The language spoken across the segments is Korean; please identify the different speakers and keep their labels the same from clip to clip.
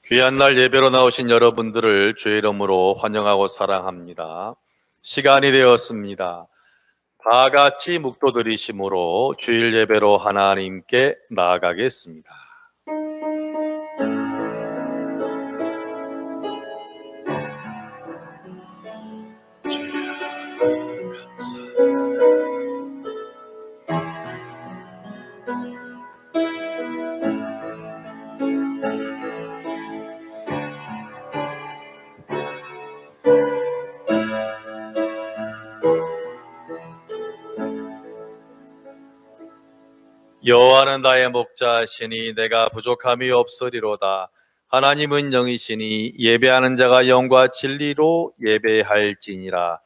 Speaker 1: 귀한 날 예배로 나오신 여러분들을 주의 이름으로 환영하고 사랑합니다. 시간이 되었습니다. 다 같이 묵도드리심으로 주일 예배로 하나님께 나아가겠습니다. 여호와는 나의 목자시니 내가 부족함이 없으리로다. 하나님은 영이시니 예배하는 자가 영과 진리로 예배할지니라.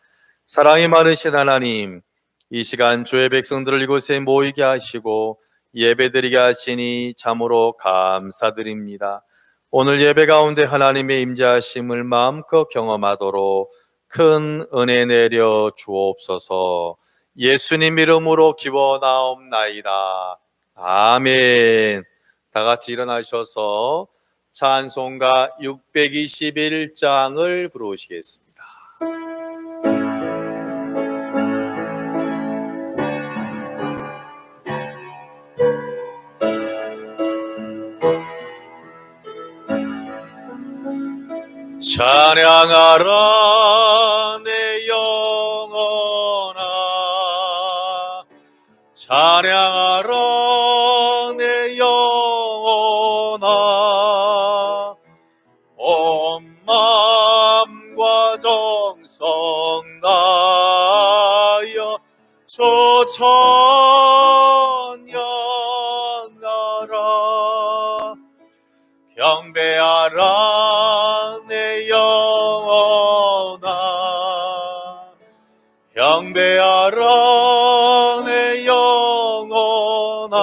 Speaker 1: 사랑이 많으신 하나님, 이 시간 주의 백성들을 이곳에 모이게 하시고 예배드리게 하시니 참으로 감사드립니다. 오늘 예배 가운데 하나님의 임재하심을 마음껏 경험하도록 큰 은혜 내려 주옵소서. 예수님 이름으로 기원하옵나이다. 아멘. 다 같이 일어나셔서 찬송가 621장을 부르시겠습니다. 찬양하라 내 영혼아, 찬양하라 내 영혼아, 온 마음과 정성 다하여 주 찬양하라. 경배하라 내 영혼아, 경배하라 내 영혼아,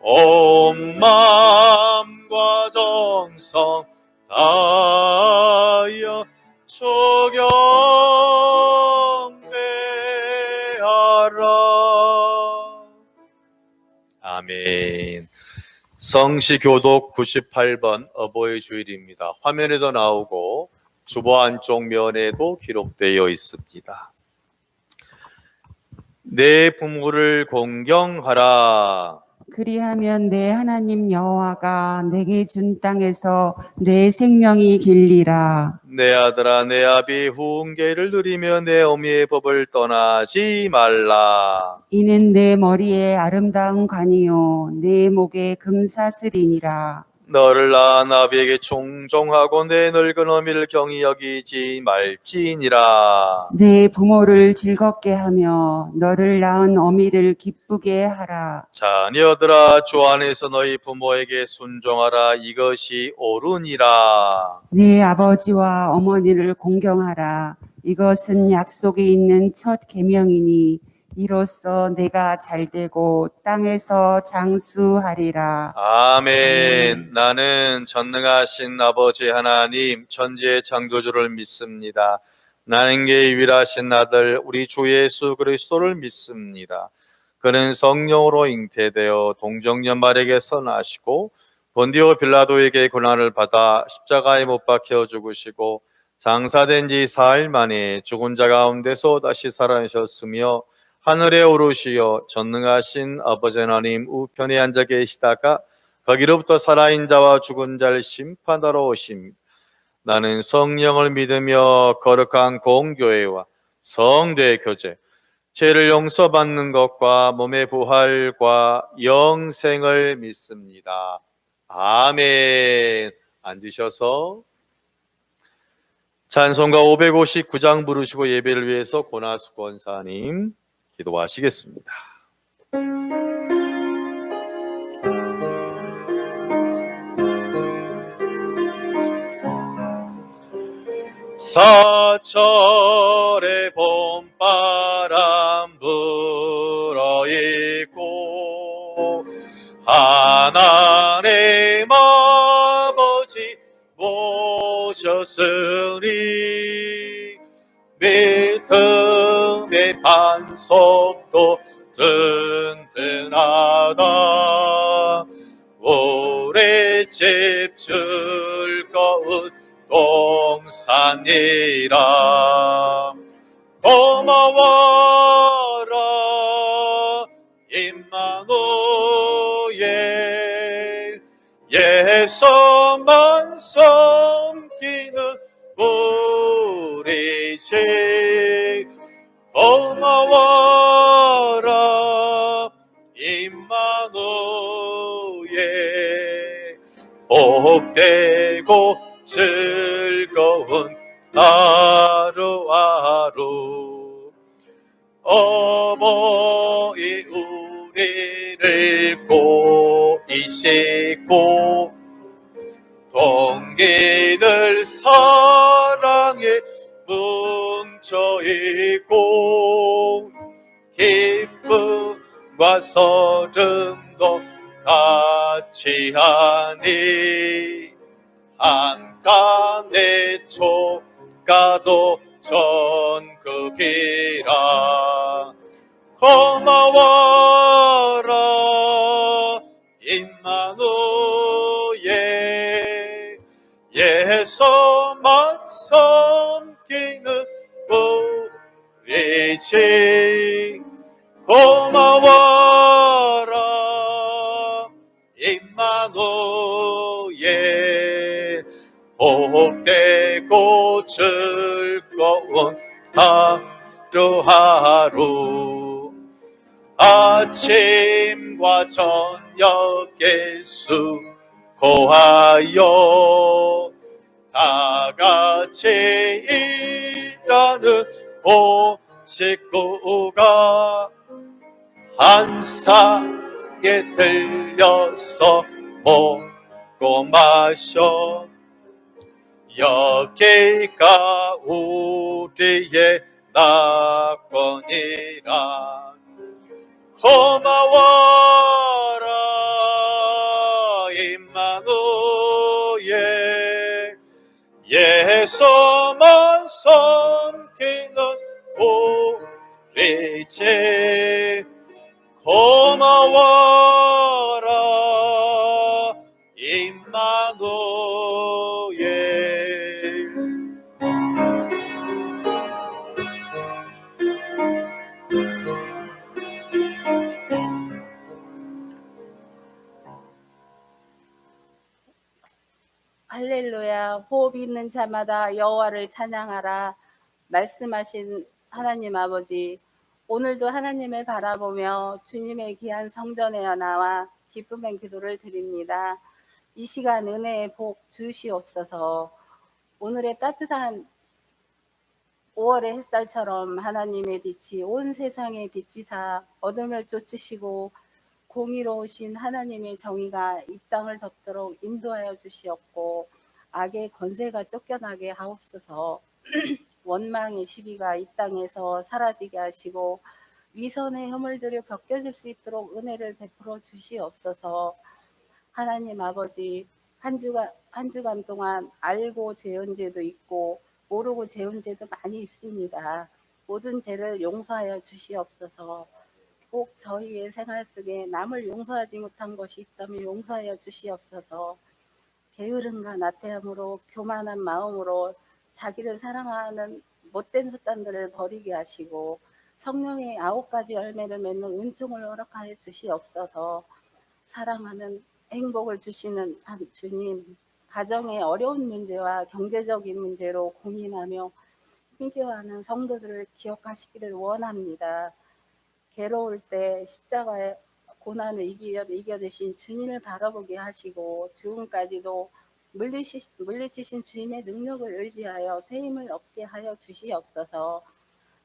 Speaker 1: 온 마음과 정성 다하여 주 경배하라. 아멘. 성시교독 98번 어버이 주일입니다. 화면에도 나오고 주보 안쪽 면에도 기록되어 있습니다. 내 부모를 공경하라.
Speaker 2: 그리하면 내 하나님 여호와가 내게 준 땅에서 내 생명이 길리라.
Speaker 1: 내 아들아 내 아비 후흥계를 누리며 내 어미의 법을 떠나지 말라.
Speaker 2: 이는 내 머리에 아름다운 관이요 내 목에 금사슬이니라.
Speaker 1: 너를 낳은 아비에게 충종하고 내 늙은 어미를 경히 여기지 말지니라.
Speaker 2: 내 부모를 즐겁게 하며 너를 낳은 어미를 기쁘게 하라.
Speaker 1: 자녀들아 주 안에서 너희 부모에게 순종하라. 이것이 옳으니라.
Speaker 2: 내 아버지와 어머니를 공경하라. 이것은 약속이 있는 첫 계명이니 이로써 내가 잘되고 땅에서 장수하리라.
Speaker 1: 아멘. 나는 전능하신 아버지 하나님 천지의 창조주를 믿습니다. 나는 게 유일하신 아들 우리 주 예수 그리스도를 믿습니다. 그는 성령으로 잉태되어 동정녀마리에게서 나시고 본디오 빌라도에게 고난을 받아 십자가에 못 박혀 죽으시고 장사된 지 4일 만에 죽은 자 가운데서 다시 살아나셨으며 하늘에 오르시어 전능하신 아버지 하나님 우편에 앉아 계시다가 거기로부터 살아있는 자와 죽은 자를 심판하러 오십니다. 나는 성령을 믿으며 거룩한 공교회와 성도의 교제, 죄를 용서받는 것과 몸의 부활과 영생을 믿습니다. 아멘. 앉으셔서 찬송가 559장 부르시고 예배를 위해서 고나수 권사님 기도하시겠습니다. 사철의 봄바람 불어있고 하나님 아버지 모셨으니 믿음의 반석도 든든하다. 오래 집 즐거운 동산이라. 고마워라 임마누엘, 예수만 섬기는 우리 집. 고마워라 임마누엘, 복되고 즐거운 하루하루. 어머니 우리를 고이시고 동기들 사랑에 뭉쳐있고 기쁨과 서름도 같이 하니 한간의 조가도 전극이라. 고마워라 임마누엘, 예수만 섬기는 우리 집. 고마워라 임마누엘, 복되고 즐거운 하루하루. 아침과 저녁에 수고하여 다 같이 일하는 온 식구가 한 상에 들려서 먹고 마셔. 여기가 우리의 낙원이라. 고마워라 임마누엘, 예수만 섬기는 우리 집. 고마워라 임마누엘.
Speaker 3: 할렐루야. 호흡 있는 자마다 여호와를 찬양하라. 말씀하신 하나님 아버지, 오늘도 하나님을 바라보며 주님의 귀한 성전에 나와 기쁨의 기도를 드립니다. 이 시간 은혜의 복 주시옵소서. 오늘의 따뜻한 5월의 햇살처럼 하나님의 빛이 온 세상에 비치사 어둠을 쫓으시고 공의로우신 하나님의 정의가 이 땅을 덮도록 인도하여 주시옵고 악의 권세가 쫓겨나게 하옵소서. 원망의 시비가 이 땅에서 사라지게 하시고 위선의 허물들이 벗겨질 수 있도록 은혜를 베풀어 주시옵소서. 하나님 아버지, 한 주간 동안 알고 재은 죄도 있고 모르고 재은 죄도 많이 있습니다. 모든 죄를 용서하여 주시옵소서. 꼭 저희의 생활 속에 남을 용서하지 못한 것이 있다면 용서하여 주시옵소서. 게으름과 나태함으로 교만한 마음으로 자기를 사랑하는 못된 습관들을 버리게 하시고 성령의 9가지 열매를 맺는 은총을 허락하여 주시옵소서. 사랑하는 행복을 주시는 한 주님, 가정의 어려운 문제와 경제적인 문제로 고민하며 힘겨워하는 성도들을 기억하시기를 원합니다. 괴로울 때 십자가의 고난을 이겨내신 주님을 바라보게 하시고 죽음까지도 물리치신 주님의 능력을 의지하여 새 힘을 얻게 하여 주시옵소서.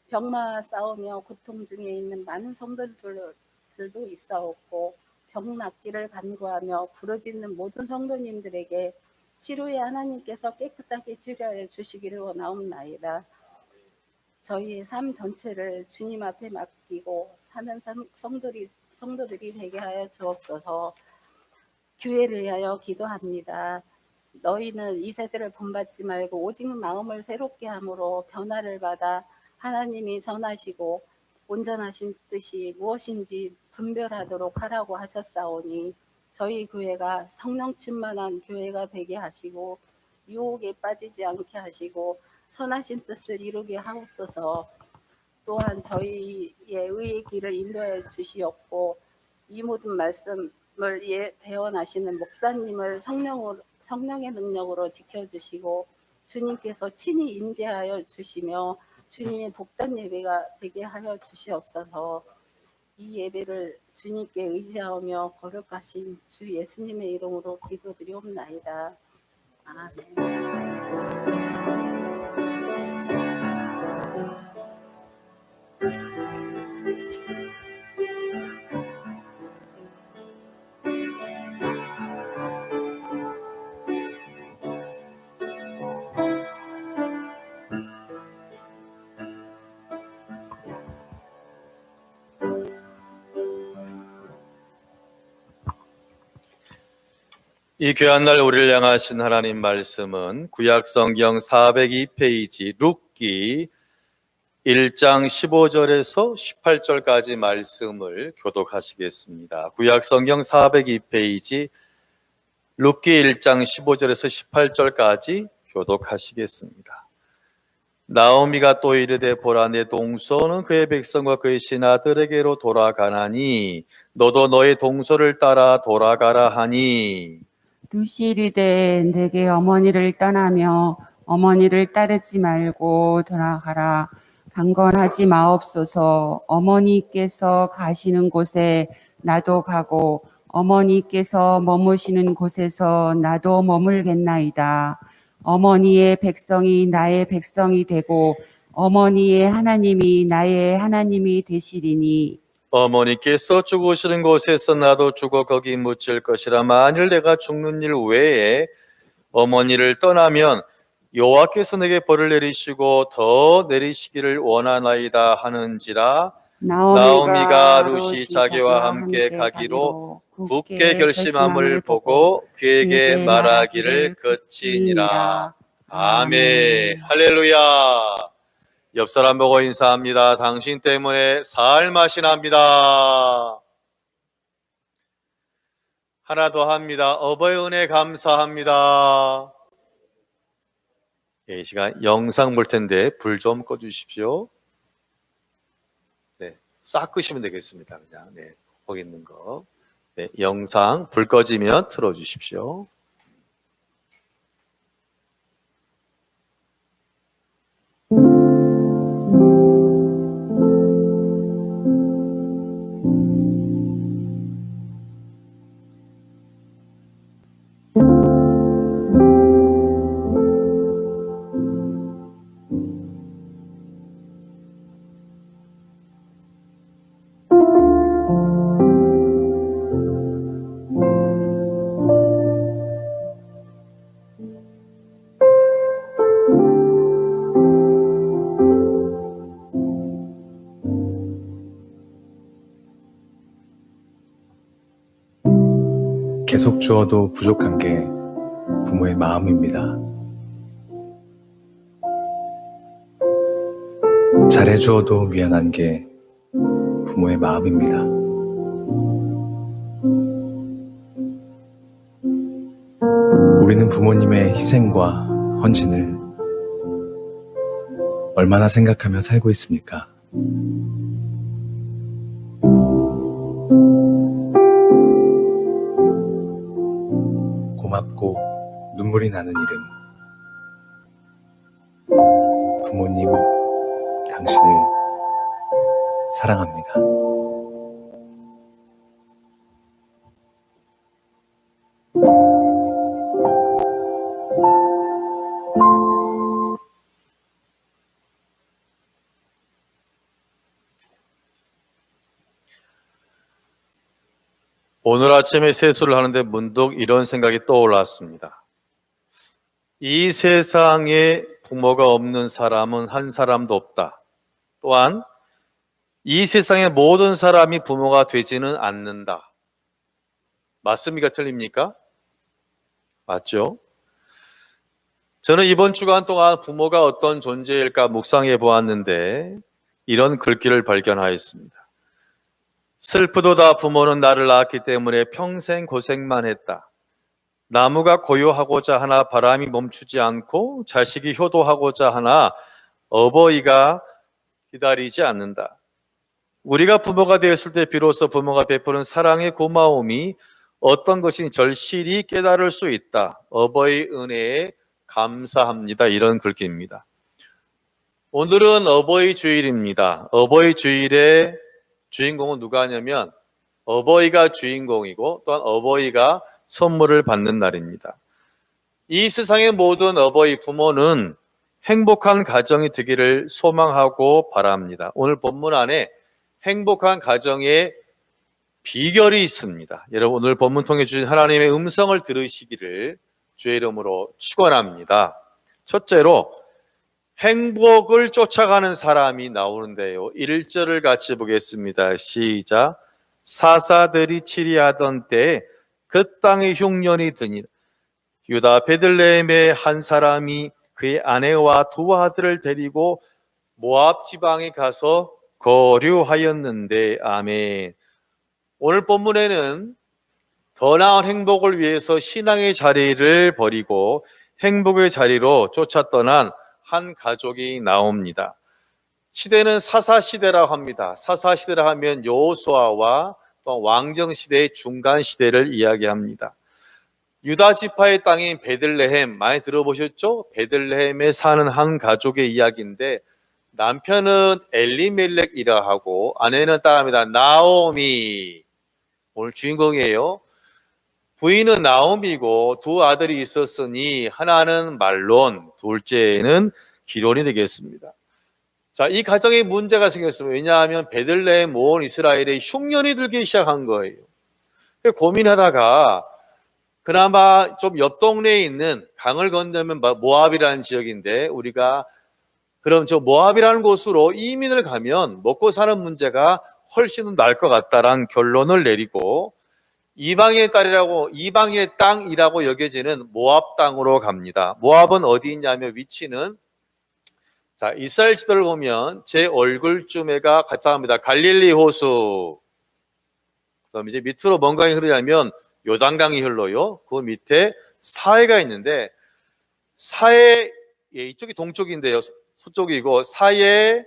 Speaker 3: 병마와 싸우며 고통 중에 있는 많은 성도들도 있사옵고 병 낫기를 간구하며 부르짖는 모든 성도님들에게 치료의 하나님께서 깨끗하게 치료하여 주시기를 원하옵나이다. 저희의 삶 전체를 주님 앞에 맡기고 사는 성도들이 되게 하여 주옵소서. 교회를 위하여 기도합니다. 너희는 이 세대를 본받지 말고 오직 마음을 새롭게 함으로 변화를 받아 하나님이 전하시고 온전하신 뜻이 무엇인지 분별하도록 하라고 하셨사오니 저희 교회가 성령 충만한 교회가 되게 하시고 유혹에 빠지지 않게 하시고 선하신 뜻을 이루게 하옵소서. 또한 저희의 의의 길을 인도해 주시옵고 이 모든 말씀을 대언하시는 목사님을 성령의 능력으로 지켜주시고 주님께서 친히 임재하여 주시며 주님의 복된 예배가 되게 하여 주시옵소서. 이 예배를 주님께 의지하며 거룩하신 주 예수님의 이름으로 기도드리옵나이다. 아멘.
Speaker 1: 이 귀한 날 우리를 향하신 하나님 말씀은 구약성경 402페이지 룻기 1장 15절에서 18절까지 말씀을 교독하시겠습니다. 구약성경 402페이지 룻기 1장 15절에서 18절까지 교독하시겠습니다. 나오미가 또 이르되 보라 내 동서는 그의 백성과 그의 신하들에게로 돌아가나니 너도 너의 동서를 따라 돌아가라 하니
Speaker 2: 룻이 이르되 내게 어머니를 떠나며 어머니를 따르지 말고 돌아가라. 강건하지 마옵소서. 어머니께서 가시는 곳에 나도 가고 어머니께서 머무시는 곳에서 나도 머물겠나이다. 어머니의 백성이 나의 백성이 되고 어머니의 하나님이 나의 하나님이 되시리니
Speaker 1: 어머니께서 죽으시는 곳에서 나도 죽어 거기 묻힐 것이라. 만일 내가 죽는 일 외에 어머니를 떠나면 여호와께서 내게 벌을 내리시고 더 내리시기를 원하나이다 하는지라. 나오미가 룻이 자기와 함께 가기로 굳게 결심함을 보고 그에게 말하기를 그치니라. 아멘. 할렐루야. 옆 사람 보고 인사합니다. 당신 때문에 살 맛이 납니다. 하나 더 합니다. 어버이 은혜 감사합니다. 이 시간 영상 볼 텐데 불 좀 꺼주십시오. 네, 싹 끄시면 되겠습니다. 그냥 네, 거기 있는 거. 네, 영상 불 꺼지면 틀어주십시오.
Speaker 4: 계속 주어도 부족한 게 부모의 마음입니다. 잘해주어도 미안한 게 부모의 마음입니다. 우리는 부모님의 희생과 헌신을 얼마나 생각하며 살고 있습니까? 고맙고 눈물이 나는 일은 부모님, 당신을 사랑합니다.
Speaker 1: 오늘 아침에 세수를 하는데 문득 이런 생각이 떠올랐습니다. 이 세상에 부모가 없는 사람은 한 사람도 없다. 또한 이 세상의 모든 사람이 부모가 되지는 않는다. 맞습니까? 틀립니까? 맞죠? 저는 이번 주간 동안 부모가 어떤 존재일까 묵상해 보았는데 이런 글귀를 발견하였습니다. 슬프도다 부모는 나를 낳았기 때문에 평생 고생만 했다. 나무가 고요하고자 하나 바람이 멈추지 않고 자식이 효도하고자 하나 어버이가 기다리지 않는다. 우리가 부모가 되었을 때 비로소 부모가 베푸는 사랑의 고마움이 어떤 것인지 절실히 깨달을 수 있다. 어버이 은혜에 감사합니다. 이런 글귀입니다. 오늘은 어버이 주일입니다. 어버이 주일의 주인공은 누가 하냐면 어버이가 주인공이고 또한 어버이가 선물을 받는 날입니다. 이 세상의 모든 어버이 부모는 행복한 가정이 되기를 소망하고 바랍니다. 오늘 본문 안에 행복한 가정의 비결이 있습니다. 여러분 오늘 본문 통해 주신 하나님의 음성을 들으시기를 주의 이름으로 축원합니다. 첫째로 행복을 쫓아가는 사람이 나오는데요. 1절을 같이 보겠습니다. 시작. 사사들이 치리하던 때에 그 땅에 흉년이 드니 유다 베들레헴의 한 사람이 그의 아내와 두 아들을 데리고 모압 지방에 가서 거류하였는데. 아멘. 오늘 본문에는 더 나은 행복을 위해서 신앙의 자리를 버리고 행복의 자리로 쫓아 떠난 한 가족이 나옵니다. 시대는 사사시대라고 합니다. 사사시대라 하면 여호수아와 또 왕정시대의 중간시대를 이야기합니다. 유다 지파의 땅인 베들레헴 많이 들어보셨죠? 베들레헴에 사는 한 가족의 이야기인데 남편은 엘리멜렉이라 하고 아내는 따라합니다. 나오미. 오늘 주인공이에요. 부인은 나오미고 두 아들이 있었으니 하나는 말론, 둘째는 기론이 되겠습니다. 자, 이 가정에 문제가 생겼습니다. 왜냐하면 베들레헴 온 이스라엘에 흉년이 들기 시작한 거예요. 고민하다가 그나마 좀 옆 동네에 있는 강을 건너면 모압이라는 지역인데 우리가 그럼 저 모압이라는 곳으로 이민을 가면 먹고 사는 문제가 훨씬 나을 것 같다라는 결론을 내리고 이방의 땅이라고 여겨지는 모압 땅으로 갑니다. 모압은 어디 있냐면 위치는 자, 이스라엘 지도를 보면 제 얼굴쯤에가 가까합니다. 갈릴리 호수. 그다음 이제 밑으로 뭔 강이 흐르냐면 요단강이 흘러요. 그 밑에 사해가 있는데 사해 이쪽이 동쪽인데요. 서쪽이고 사해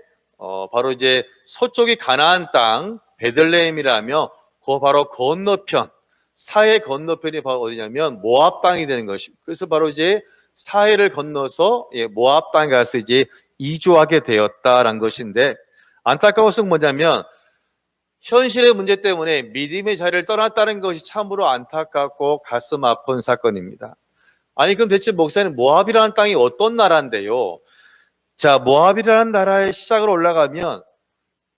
Speaker 1: 바로 이제 서쪽이 가나안 땅 베들레헴이라며 그 바로 건너편 사해 건너편이 바로 어디냐면 모압 땅이 되는 것입니다. 그래서 바로 이제 사해를 건너서 모압 땅에 가서 이제 이주하게 되었다라는 것인데 안타까운 것은 뭐냐면 현실의 문제 때문에 믿음의 자리를 떠났다는 것이 참으로 안타깝고 가슴 아픈 사건입니다. 아니 그럼 대체 목사님 모압이라는 땅이 어떤 나라인데요? 자, 모압이라는 나라의 시작으로 올라가면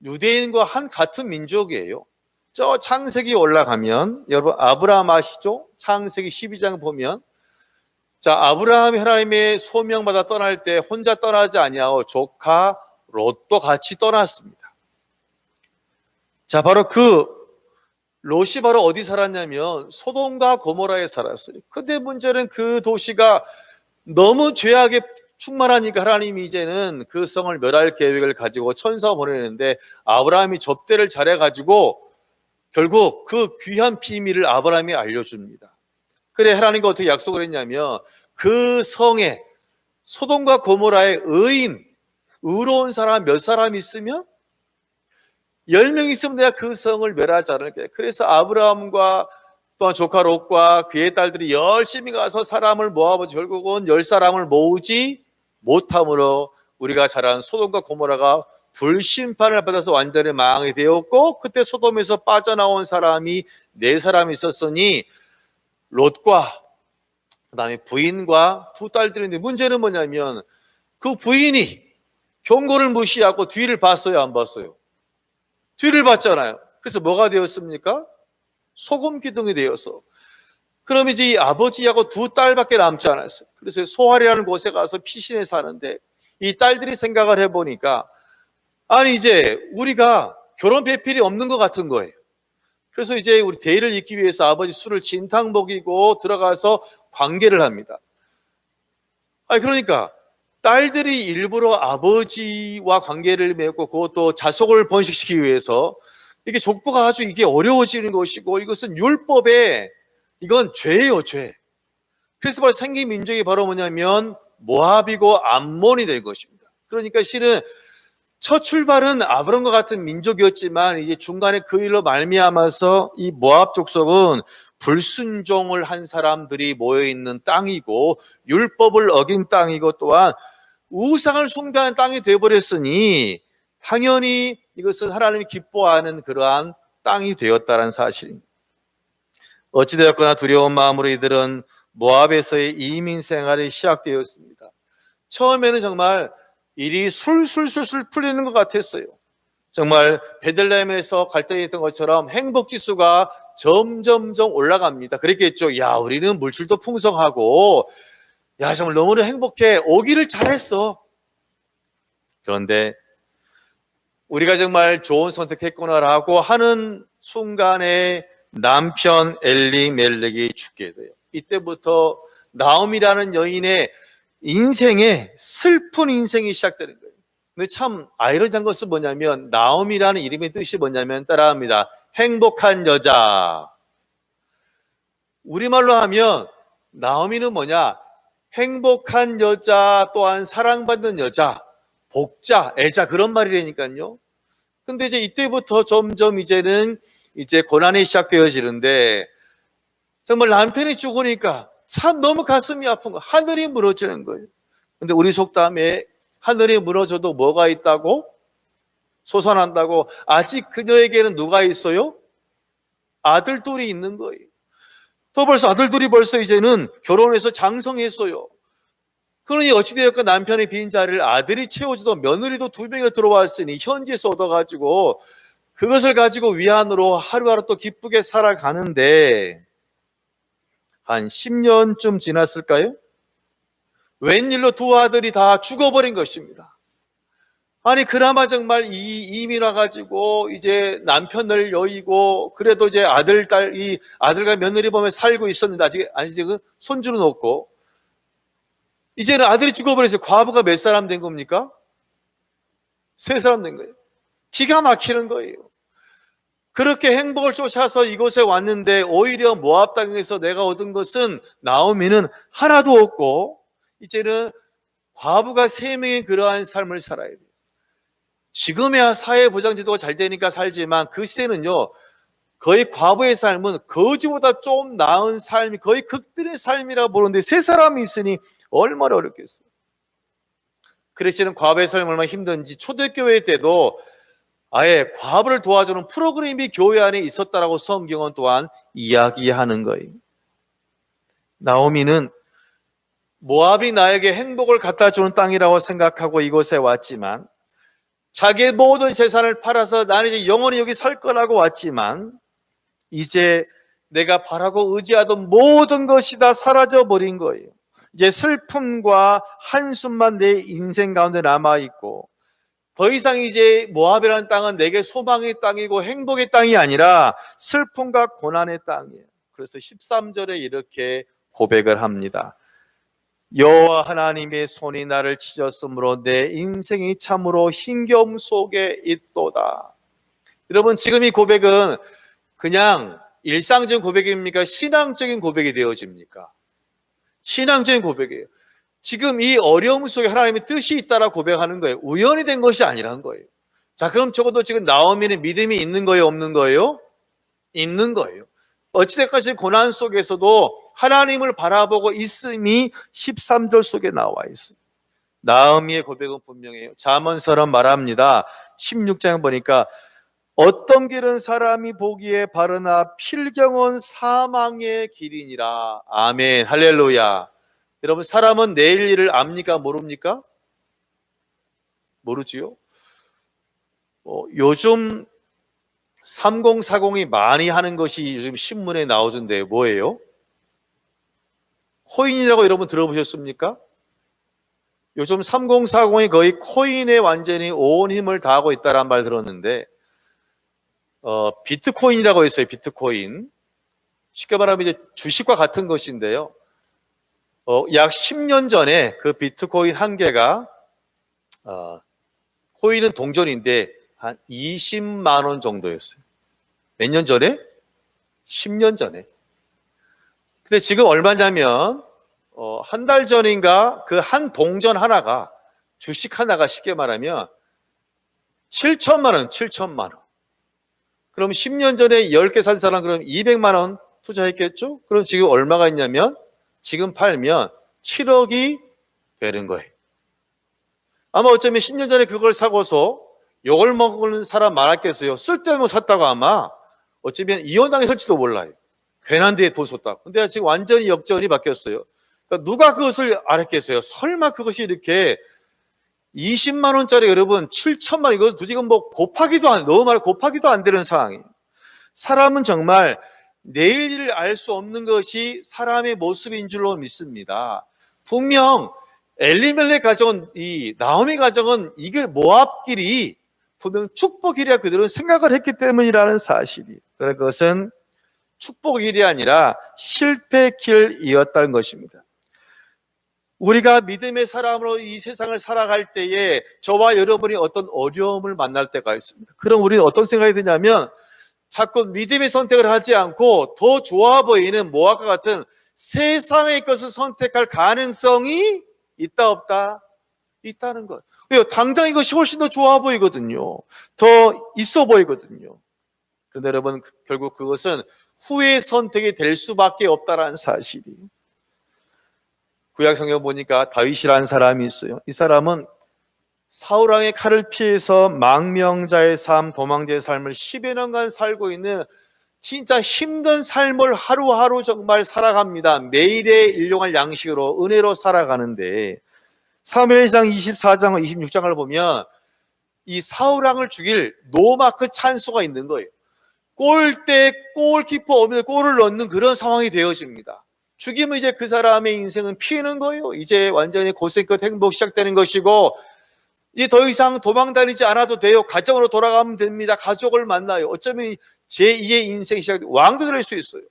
Speaker 1: 유대인과 한 같은 민족이에요. 저 창세기 올라가면 여러분 아브라함 아시죠? 창세기 12장 보면 자, 아브라함이 하나님의 소명받아 떠날 때 혼자 떠나지 아니하고 조카 롯도 같이 떠났습니다. 자, 바로 그 롯이 바로 어디 살았냐면 소돔과 고모라에 살았어요. 근데 문제는 그 도시가 너무 죄악에 충만하니까 하나님이 이제는 그 성을 멸할 계획을 가지고 천사 보내는데 아브라함이 접대를 잘해가지고 결국 그 귀한 비밀을 아브라함이 알려줍니다. 그래 하나님과 어떻게 약속을 했냐면 그 성에 소돔과 고모라의 의로운 사람 몇 사람 있으면 10명 있으면 내가 그 성을 멸하지 않을게. 그래서 아브라함과 또한 조카 롯과 그의 딸들이 열심히 가서 사람을 모아보지 결국은 10사람을 모으지 못함으로 우리가 잘 아는 소돔과 고모라가 불심판을 받아서 완전히 망하게 되었고 그때 소돔에서 빠져나온 사람이 4사람이 있었으니 롯과 그다음에 부인과 두 딸들인데 문제는 뭐냐면 그 부인이 경고를 무시하고 뒤를 봤어요 안 봤어요? 뒤를 봤잖아요. 그래서 뭐가 되었습니까? 소금 기둥이 되어서 그럼 이제 이 아버지하고 두 딸밖에 남지 않았어요. 그래서 소알이라는 곳에 가서 피신해 사는데 이 딸들이 생각을 해보니까 아니 이제 우리가 결혼 배필이 없는 것 같은 거예요. 그래서 이제 우리 대의를 잇기 위해서 아버지 술을 진탕 먹이고 들어가서 관계를 합니다. 아니 그러니까 딸들이 일부러 아버지와 관계를 맺고 그것도 자속을 번식시키기 위해서 이게 족보가 아주 이게 어려워지는 것이고, 이것은 율법에, 이건 죄예요, 죄. 그래서 바로 생긴 민족이 바로 뭐냐면 모압이고 암몬이 된 것입니다. 그러니까 실은 첫 출발은 아브람과 같은 민족이었지만 이제 중간에 그 일로 말미암아서 이 모압 족속은 불순종을 한 사람들이 모여있는 땅이고 율법을 어긴 땅이고 또한 우상을 숭배하는 땅이 되어버렸으니 당연히 이것은 하나님이 기뻐하는 그러한 땅이 되었다는 사실입니다. 어찌되었거나 두려운 마음으로 이들은 모압에서의 이민 생활이 시작되었습니다. 처음에는 정말 일이 술술술술 풀리는 것 같았어요. 정말 베들레헴에서 갈등이 있던 것처럼 행복지수가 점점점 올라갑니다. 그랬겠죠. 야, 우리는 물질도 풍성하고 야, 정말 너무나 행복해. 오기를 잘했어. 그런데 우리가 정말 좋은 선택했구나라고 하는 순간에 남편 엘리멜렉이 죽게 돼요. 이때부터 나옴이라는 여인의 인생에 슬픈 인생이 시작되는 거예요. 근데 참 아이러니한 것은 뭐냐면 나옴이라는 이름의 뜻이 뭐냐면 따라합니다. 행복한 여자. 우리말로 하면 나옴이는 뭐냐? 행복한 여자 또한 사랑받는 여자, 복자, 애자 그런 말이라니까요. 근데 이제 이때부터 점점 이제는 이제 고난이 시작되어지는데 정말 남편이 죽으니까 참 너무 가슴이 아픈 거. 하늘이 무너지는 거예요. 근데 우리 속담에 하늘이 무너져도 뭐가 있다고? 솟아난다고. 아직 그녀에게는 누가 있어요? 아들 둘이 있는 거예요. 또 벌써 아들 둘이 벌써 이제는 결혼해서 장성했어요. 그러니 어찌되었건 남편의 빈자리를 아들이 채워주도 며느리도 2명이나 들어왔으니 현지에서 얻어가지고 그것을 가지고 위안으로 하루하루 또 기쁘게 살아가는데 한 10년쯤 지났을까요? 웬일로 2 아들이 다 죽어버린 것입니다. 아니 그나마 정말 이 이민 와가지고 이제 남편을 여의고 그래도 이제 아들, 딸, 이 아들과 며느리 보면 살고 있었는데 아직은 손주는 없고 이제는 아들이 죽어버렸어요. 과부가 몇 사람 된 겁니까? 3사람 된 거예요. 기가 막히는 거예요. 그렇게 행복을 쫓아서 이곳에 왔는데 오히려 모압 땅에서 내가 얻은 것은 나오미는 하나도 없고 이제는 과부가 3명의 그러한 삶을 살아야 돼요. 지금이야 사회보장제도가 잘 되니까 살지만 그 시대는요 거의 과부의 삶은 거지보다 좀 나은 삶이 거의 극빈의 삶이라 보는데 3사람이 있으니 얼마나 어렵겠어요. 그래서 과부의 삶이 얼마나 힘든지 초대교회 때도 아예 과부를 도와주는 프로그램이 교회 안에 있었다라고 성경은 또한 이야기하는 거예요. 나오미는 모압이 나에게 행복을 갖다 주는 땅이라고 생각하고 이곳에 왔지만 자기의 모든 재산을 팔아서 나는 이제 영원히 여기 살 거라고 왔지만 이제 내가 바라고 의지하던 모든 것이 다 사라져 버린 거예요. 이제 슬픔과 한숨만 내 인생 가운데 남아있고 더 이상 이제 모압이라는 땅은 내게 소망의 땅이고 행복의 땅이 아니라 슬픔과 고난의 땅이에요. 그래서 13절에 이렇게 고백을 합니다. 여호와 하나님의 손이 나를 찢었으므로 내 인생이 참으로 힘겨움 속에 있도다. 여러분 지금 이 고백은 그냥 일상적인 고백입니까? 신앙적인 고백이 되어집니까? 신앙적인 고백이에요. 지금 이 어려움 속에 하나님의 뜻이 있다라고 고백하는 거예요. 우연이 된 것이 아니라는 거예요. 자, 그럼 적어도 지금 나오미는 믿음이 있는 거예요? 없는 거예요? 있는 거예요. 어찌됐건 고난 속에서도 하나님을 바라보고 있음이 13절 속에 나와 있어요. 나오미의 고백은 분명해요. 잠언서는 말합니다. 16장 보니까 어떤 길은 사람이 보기에 바르나 필경은 사망의 길이니라. 아멘. 할렐루야. 여러분 사람은 내일 일을 압니까? 모릅니까? 모르지요. 요즘 3040이 많이 하는 것이 요즘 신문에 나오던데 뭐예요? 코인이라고 여러분 들어보셨습니까? 요즘 3040이 거의 코인에 완전히 온 힘을 다하고 있다는 말 들었는데 비트코인이라고 있어요. 비트코인. 쉽게 말하면 이제 주식과 같은 것인데요. 약 10년 전에 그 비트코인 한 개가 코인은 동전인데 한 20만 원 정도였어요. 몇 년 전에? 10년 전에. 근데 지금 얼마냐면 한 달 전인가 그 한 동전 하나가, 주식 하나가 쉽게 말하면 7천만 원, 7천만 원. 그럼 10년 전에 10개 산 사람 그럼 200만 원 투자했겠죠? 그럼 지금 얼마가 있냐면 지금 팔면 7억이 되는 거예요. 아마 어쩌면 10년 전에 그걸 사고서 욕을 먹는 사람 많았겠어요. 쓸데없는 거 샀다고 아마 어쩌면 이혼당했을지도 몰라요. 괜한 데에 돈 썼다고. 근데 지금 완전히 역전이 바뀌었어요. 그러니까 누가 그것을 알았겠어요? 설마 그것이 이렇게 20만 원짜리 여러분 7천만 원, 이거 지금 뭐 곱하기도 안, 너무 말 곱하기도 안 되는 상황이에요. 사람은 정말 내일을 알 수 없는 것이 사람의 모습인 줄로 믿습니다. 분명 엘리멜렉 가정은, 이 나오미 가정은 이게 모압길이 분명 축복길이라 그들은 생각을 했기 때문이라는 사실이. 그래서 그것은 축복길이 아니라 실패길이었다는 것입니다. 우리가 믿음의 사람으로 이 세상을 살아갈 때에 저와 여러분이 어떤 어려움을 만날 때가 있습니다. 그럼 우리는 어떤 생각이 드냐면 자꾸 믿음의 선택을 하지 않고 더 좋아 보이는 모압과 같은 세상의 것을 선택할 가능성이 있다 없다? 있다는 것. 왜요? 당장 이것이 훨씬 더 좋아 보이거든요. 더 있어 보이거든요. 그런데 여러분 결국 그것은 후의 선택이 될 수밖에 없다는 사실이에요. 구약 성경 보니까 다윗이라는 사람이 있어요. 이 사람은 사울왕의 칼을 피해서 망명자의 삶, 도망자의 삶을 10여 년간 살고 있는 진짜 힘든 삶을 하루하루 정말 살아갑니다. 매일의 일용할 양식으로 은혜로 살아가는데 사무엘상 24장, 26장을 보면 이 사울왕을 죽일 노마크 찬수가 있는 거예요. 골대 골키퍼 오면 골을 넣는 그런 상황이 되어집니다. 죽이면 이제 그 사람의 인생은 피는 거예요. 이제 완전히 고생 끝 행복 시작되는 것이고 이제 더 이상 도망 다니지 않아도 돼요. 가정으로 돌아가면 됩니다. 가족을 만나요. 어쩌면 제2의 인생이 시작, 왕도 될 수 있어요.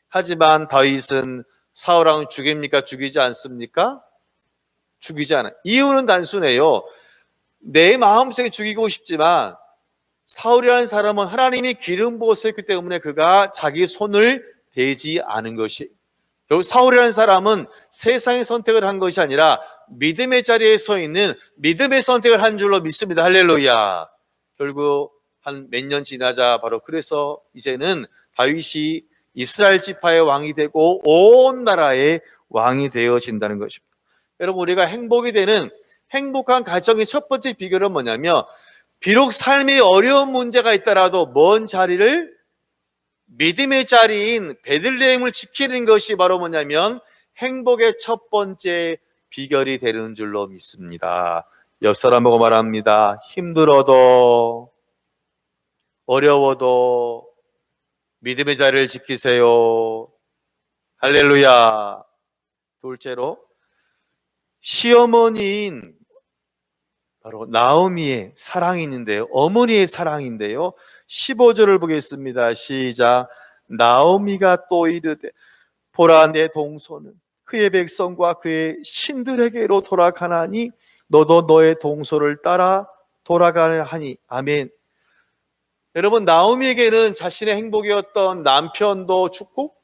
Speaker 1: 하지만 다윗은 사울왕을 죽입니까? 죽이지 않습니까? 죽이지 않아요. 이유는 단순해요. 내 마음속에 죽이고 싶지만 사울이라는 사람은 하나님이 기름 부어서 했기 때문에 그가 자기 손을 대지 않은 것이, 결국 사울이라는 사람은 세상의 선택을 한 것이 아니라 믿음의 자리에 서 있는 믿음의 선택을 한 줄로 믿습니다. 할렐루야. 결국 한 몇 년 지나자 바로 그래서 이제는 다윗이 이스라엘 지파의 왕이 되고 온 나라의 왕이 되어진다는 것입니다. 여러분 우리가 행복이 되는 행복한 가정의 첫 번째 비결은 뭐냐면 비록 삶에 어려운 문제가 있더라도 먼 자리를 믿음의 자리인 베들레헴을 지키는 것이 바로 뭐냐면 행복의 첫 번째 비결이 되는 줄로 믿습니다. 옆 사람하고 말합니다. 힘들어도 어려워도 믿음의 자리를 지키세요. 할렐루야. 둘째로 시어머니인 바로 나오미의 사랑이 있는데요. 어머니의 사랑인데요. 15절을 보겠습니다. 시작. 나오미가 또 이르되 보라 내 동서는 그의 백성과 그의 신들에게로 돌아가나니 너도 너의 동서를 따라 돌아가려 하니. 아멘. 여러분 나오미에게는 자신의 행복이었던 남편도 죽고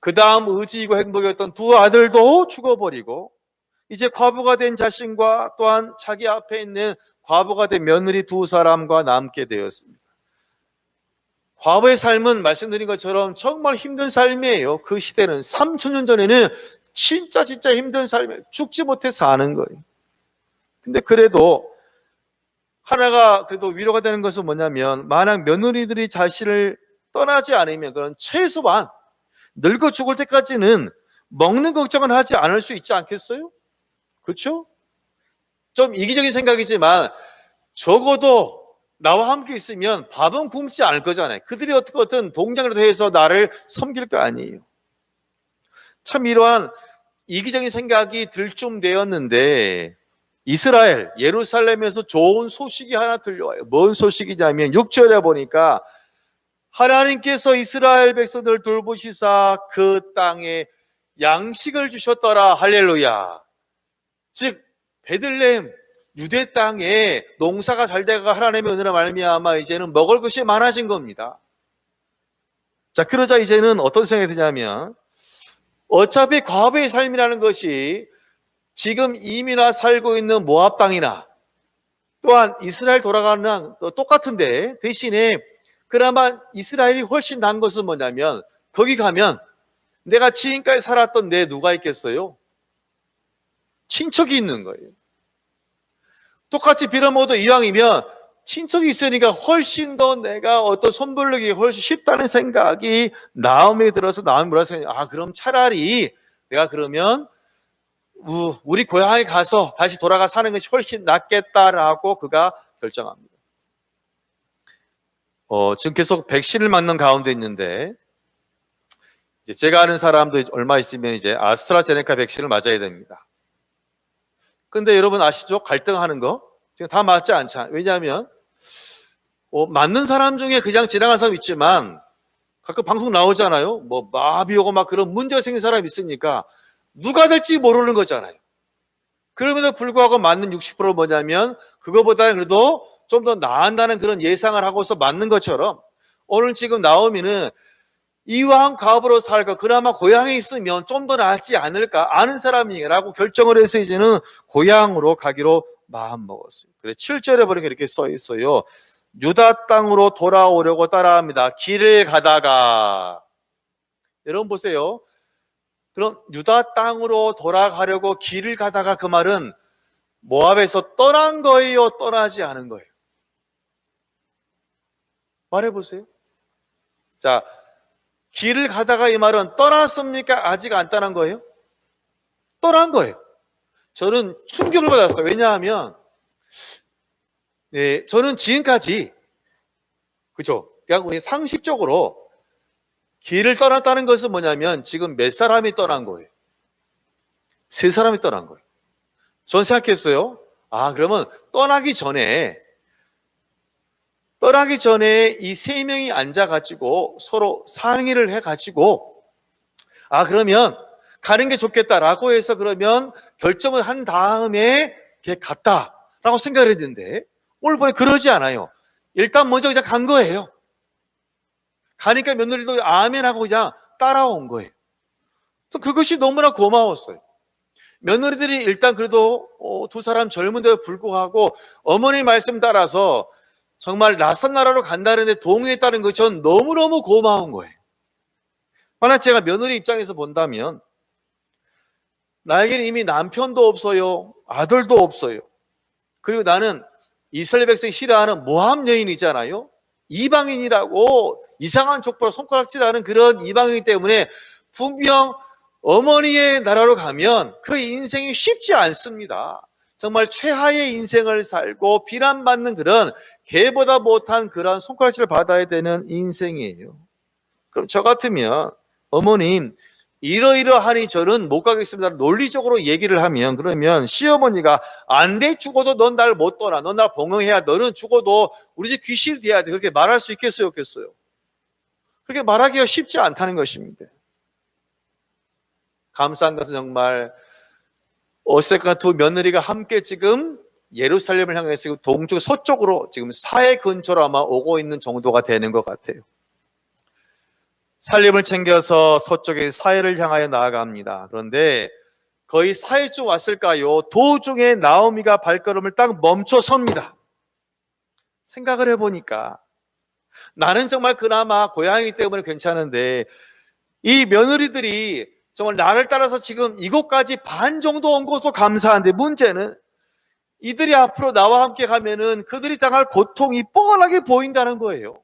Speaker 1: 그 다음 의지이고 행복이었던 두 아들도 죽어버리고 이제 과부가 된 자신과 또한 자기 앞에 있는 과부가 된 며느리 두 사람과 남게 되었습니다. 과부의 삶은 말씀드린 것처럼 정말 힘든 삶이에요. 그 시대는 3000년 전에는 진짜 힘든 삶이에요. 죽지 못해 사는 거예요. 근데 그래도 하나가 그래도 위로가 되는 것은 뭐냐면 만약 며느리들이 자신을 떠나지 않으면 그런 최소한 늙어 죽을 때까지는 먹는 걱정은 하지 않을 수 있지 않겠어요? 그렇죠? 좀 이기적인 생각이지만 적어도 나와 함께 있으면 밥은 굶지 않을 거잖아요. 그들이 어떻든 동장이라도 해서 나를 섬길 거 아니에요. 참 이러한 이기적인 생각이 들 쯤 되었는데 이스라엘 예루살렘에서 좋은 소식이 하나 들려와요. 뭔 소식이냐면 6절에 보니까 하나님께서 이스라엘 백성들을 돌보시사 그 땅에 양식을 주셨더라. 할렐루야. 즉 베들레헴 유대 땅에 농사가 잘 되가 하나님의 은혜로 말미암아 이제는 먹을 것이 많아진 겁니다. 자, 그러자 이제는 어떤 생각이 드냐면 어차피 과부의 삶이라는 것이 지금 이미 살고 있는 모압 땅이나 또한 이스라엘 돌아가는 땅 똑같은데 대신에 그나마 이스라엘이 훨씬 나은 것은 뭐냐면 거기 가면 내가 지금까지 살았던 내 누가 있겠어요? 친척이 있는 거예요. 똑같이 빌어먹어도 이왕이면 친척이 있으니까 훨씬 더 내가 어떤 손불르기 훨씬 쉽다는 생각이 나음에 들어서 나음이 뭐라 생각해요? 그럼 차라리 내가 그러면 우리 고향에 가서 다시 돌아가 사는 것이 훨씬 낫겠다라고 그가 결정합니다. 지금 계속 백신을 맞는 가운데 있는데 이제 제가 아는 사람도 얼마 있으면 이제 아스트라제네카 백신을 맞아야 됩니다. 근데 여러분 아시죠? 갈등하는 거 지금 다 맞지 않잖아요. 왜냐하면 맞는 사람 중에 그냥 지나간 사람 있지만 가끔 방송 나오잖아요. 뭐 마비 오고 막 그런 문제가 생긴 사람이 있으니까 누가 될지 모르는 거잖아요. 그럼에도 불구하고 맞는 60%는 뭐냐면 그거보다는 그래도 좀 더 나은다는 그런 예상을 하고서 맞는 것처럼 오늘 지금 나오미는 이왕 과부로 살고 그나마 고향에 있으면 좀 더 낫지 않을까 아는 사람이라고 결정을 해서 이제는 고향으로 가기로 마음먹었어요. 그래 7절에 보니까 이렇게 써 있어요. 유다 땅으로 돌아오려고 따라합니다. 길을 가다가 여러분 보세요. 그럼 유다 땅으로 돌아가려고 길을 가다가 그 말은 모압에서 떠난 거예요? 떠나지 않은 거예요? 말해보세요. 자, 길을 가다가 이 말은 떠났습니까? 아직 안 떠난 거예요? 떠난 거예요. 저는 충격을 받았어요. 왜냐하면 저는 지금까지 그죠? 그냥 상식적으로 길을 떠났다는 것은 뭐냐면 지금 몇 사람이 떠난 거예요? 3사람이 떠난 거예요. 전 생각했어요. 그러면 떠나기 전에 이 3명이 앉아가지고 서로 상의를 해가지고 그러면 가는 게 좋겠다라고 해서 그러면 결정을 한 다음에 걔 갔다라고 생각을 했는데 오늘 보니 그러지 않아요. 일단 먼저 그냥 간 거예요. 가니까 며느리도 아멘하고 그냥 따라온 거예요. 또 그것이 너무나 고마웠어요. 며느리들이 일단 그래도 2사람 젊은데도 불구하고 어머니 말씀 따라서 정말 낯선 나라로 간다는데 동의했다는 것이 전 너무너무 고마운 거예요. 만약 제가 며느리 입장에서 본다면 나에게는 이미 남편도 없어요. 아들도 없어요. 그리고 나는 이스라엘 백성이 싫어하는 모함 여인이잖아요. 이방인이라고 이상한 족보로 손가락질하는 그런 이방인이기 때문에 분명 어머니의 나라로 가면 그 인생이 쉽지 않습니다. 정말 최하의 인생을 살고 비난받는 그런 개보다 못한 그런 손가락질을 받아야 되는 인생이에요. 그럼 저 같으면 어머님 이러이러하니 저는 못 가겠습니다. 논리적으로 얘기를 하면 그러면 시어머니가 안 돼 죽어도 넌 날 못 떠나. 넌 날 봉응해야 너는 죽어도 우리 집 귀신이 돼야 돼. 그렇게 말할 수 있겠어요? 없겠어요? 그렇게 말하기가 쉽지 않다는 것입니다. 감사한 것은 정말 어쨌거나 2 며느리가 함께 지금 예루살렘을 향해서 동쪽 서쪽으로 지금 사해 근처로 아마 오고 있는 정도가 되는 것 같아요. 살림을 챙겨서 서쪽의 사해를 향하여 나아갑니다. 그런데 거의 사해쯤 왔을까요? 도중에 나오미가 발걸음을 딱 멈춰 섭니다. 생각을 해보니까 나는 정말 그나마 고향이기 때문에 괜찮은데 이 며느리들이 정말 나를 따라서 지금 이곳까지 반 정도 온 것도 감사한데 문제는 이들이 앞으로 나와 함께 가면은 그들이 당할 고통이 뻔하게 보인다는 거예요.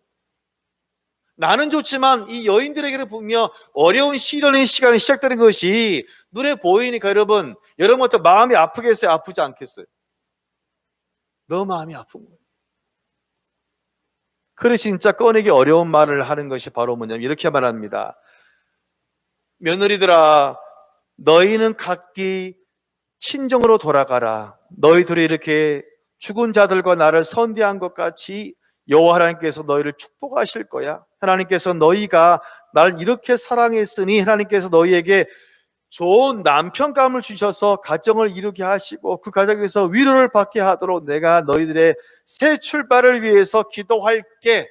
Speaker 1: 나는 좋지만 이 여인들에게는 분명 어려운 시련의 시간이 시작되는 것이 눈에 보이니까 여러분 어떤 마음이 아프겠어요? 아프지 않겠어요? 너무 마음이 아픈 거예요. 그래 진짜 꺼내기 어려운 말을 하는 것이 바로 뭐냐면 이렇게 말합니다. 며느리들아 너희는 각기 친정으로 돌아가라. 너희들이 이렇게 죽은 자들과 나를 선대한 것 같이 여호와 하나님께서 너희를 축복하실 거야. 하나님께서 너희가 날 이렇게 사랑했으니 하나님께서 너희에게 좋은 남편감을 주셔서 가정을 이루게 하시고 그 가정에서 위로를 받게 하도록 내가 너희들의 새 출발을 위해서 기도할게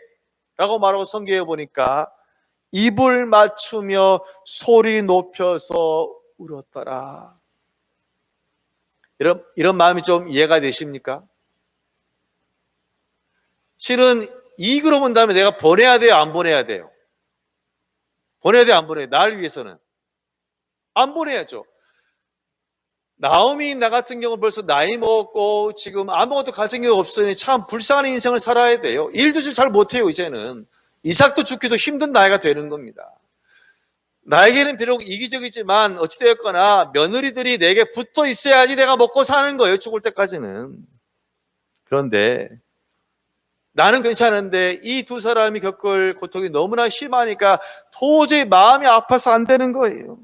Speaker 1: 라고 말하고 성경에 보니까 입을 맞추며 소리 높여서 울었더라. 이런 마음이 좀 이해가 되십니까? 실은 이익으로 본다면 내가 보내야 돼요, 안 보내야 돼요? 보내야 돼요, 안 보내야 돼요? 날 위해서는 안 보내야죠. 나오미 나 같은 경우는 벌써 나이 먹었고 지금 아무것도 가정이 없으니 참 불쌍한 인생을 살아야 돼요. 일도 잘 못해요. 이제는 이삭도 죽기도 힘든 나이가 되는 겁니다. 나에게는 비록 이기적이지만 어찌되었거나 며느리들이 내게 붙어 있어야지 내가 먹고 사는 거예요. 죽을 때까지는. 그런데 나는 괜찮은데 이 두 사람이 겪을 고통이 너무나 심하니까 도저히 마음이 아파서 안 되는 거예요.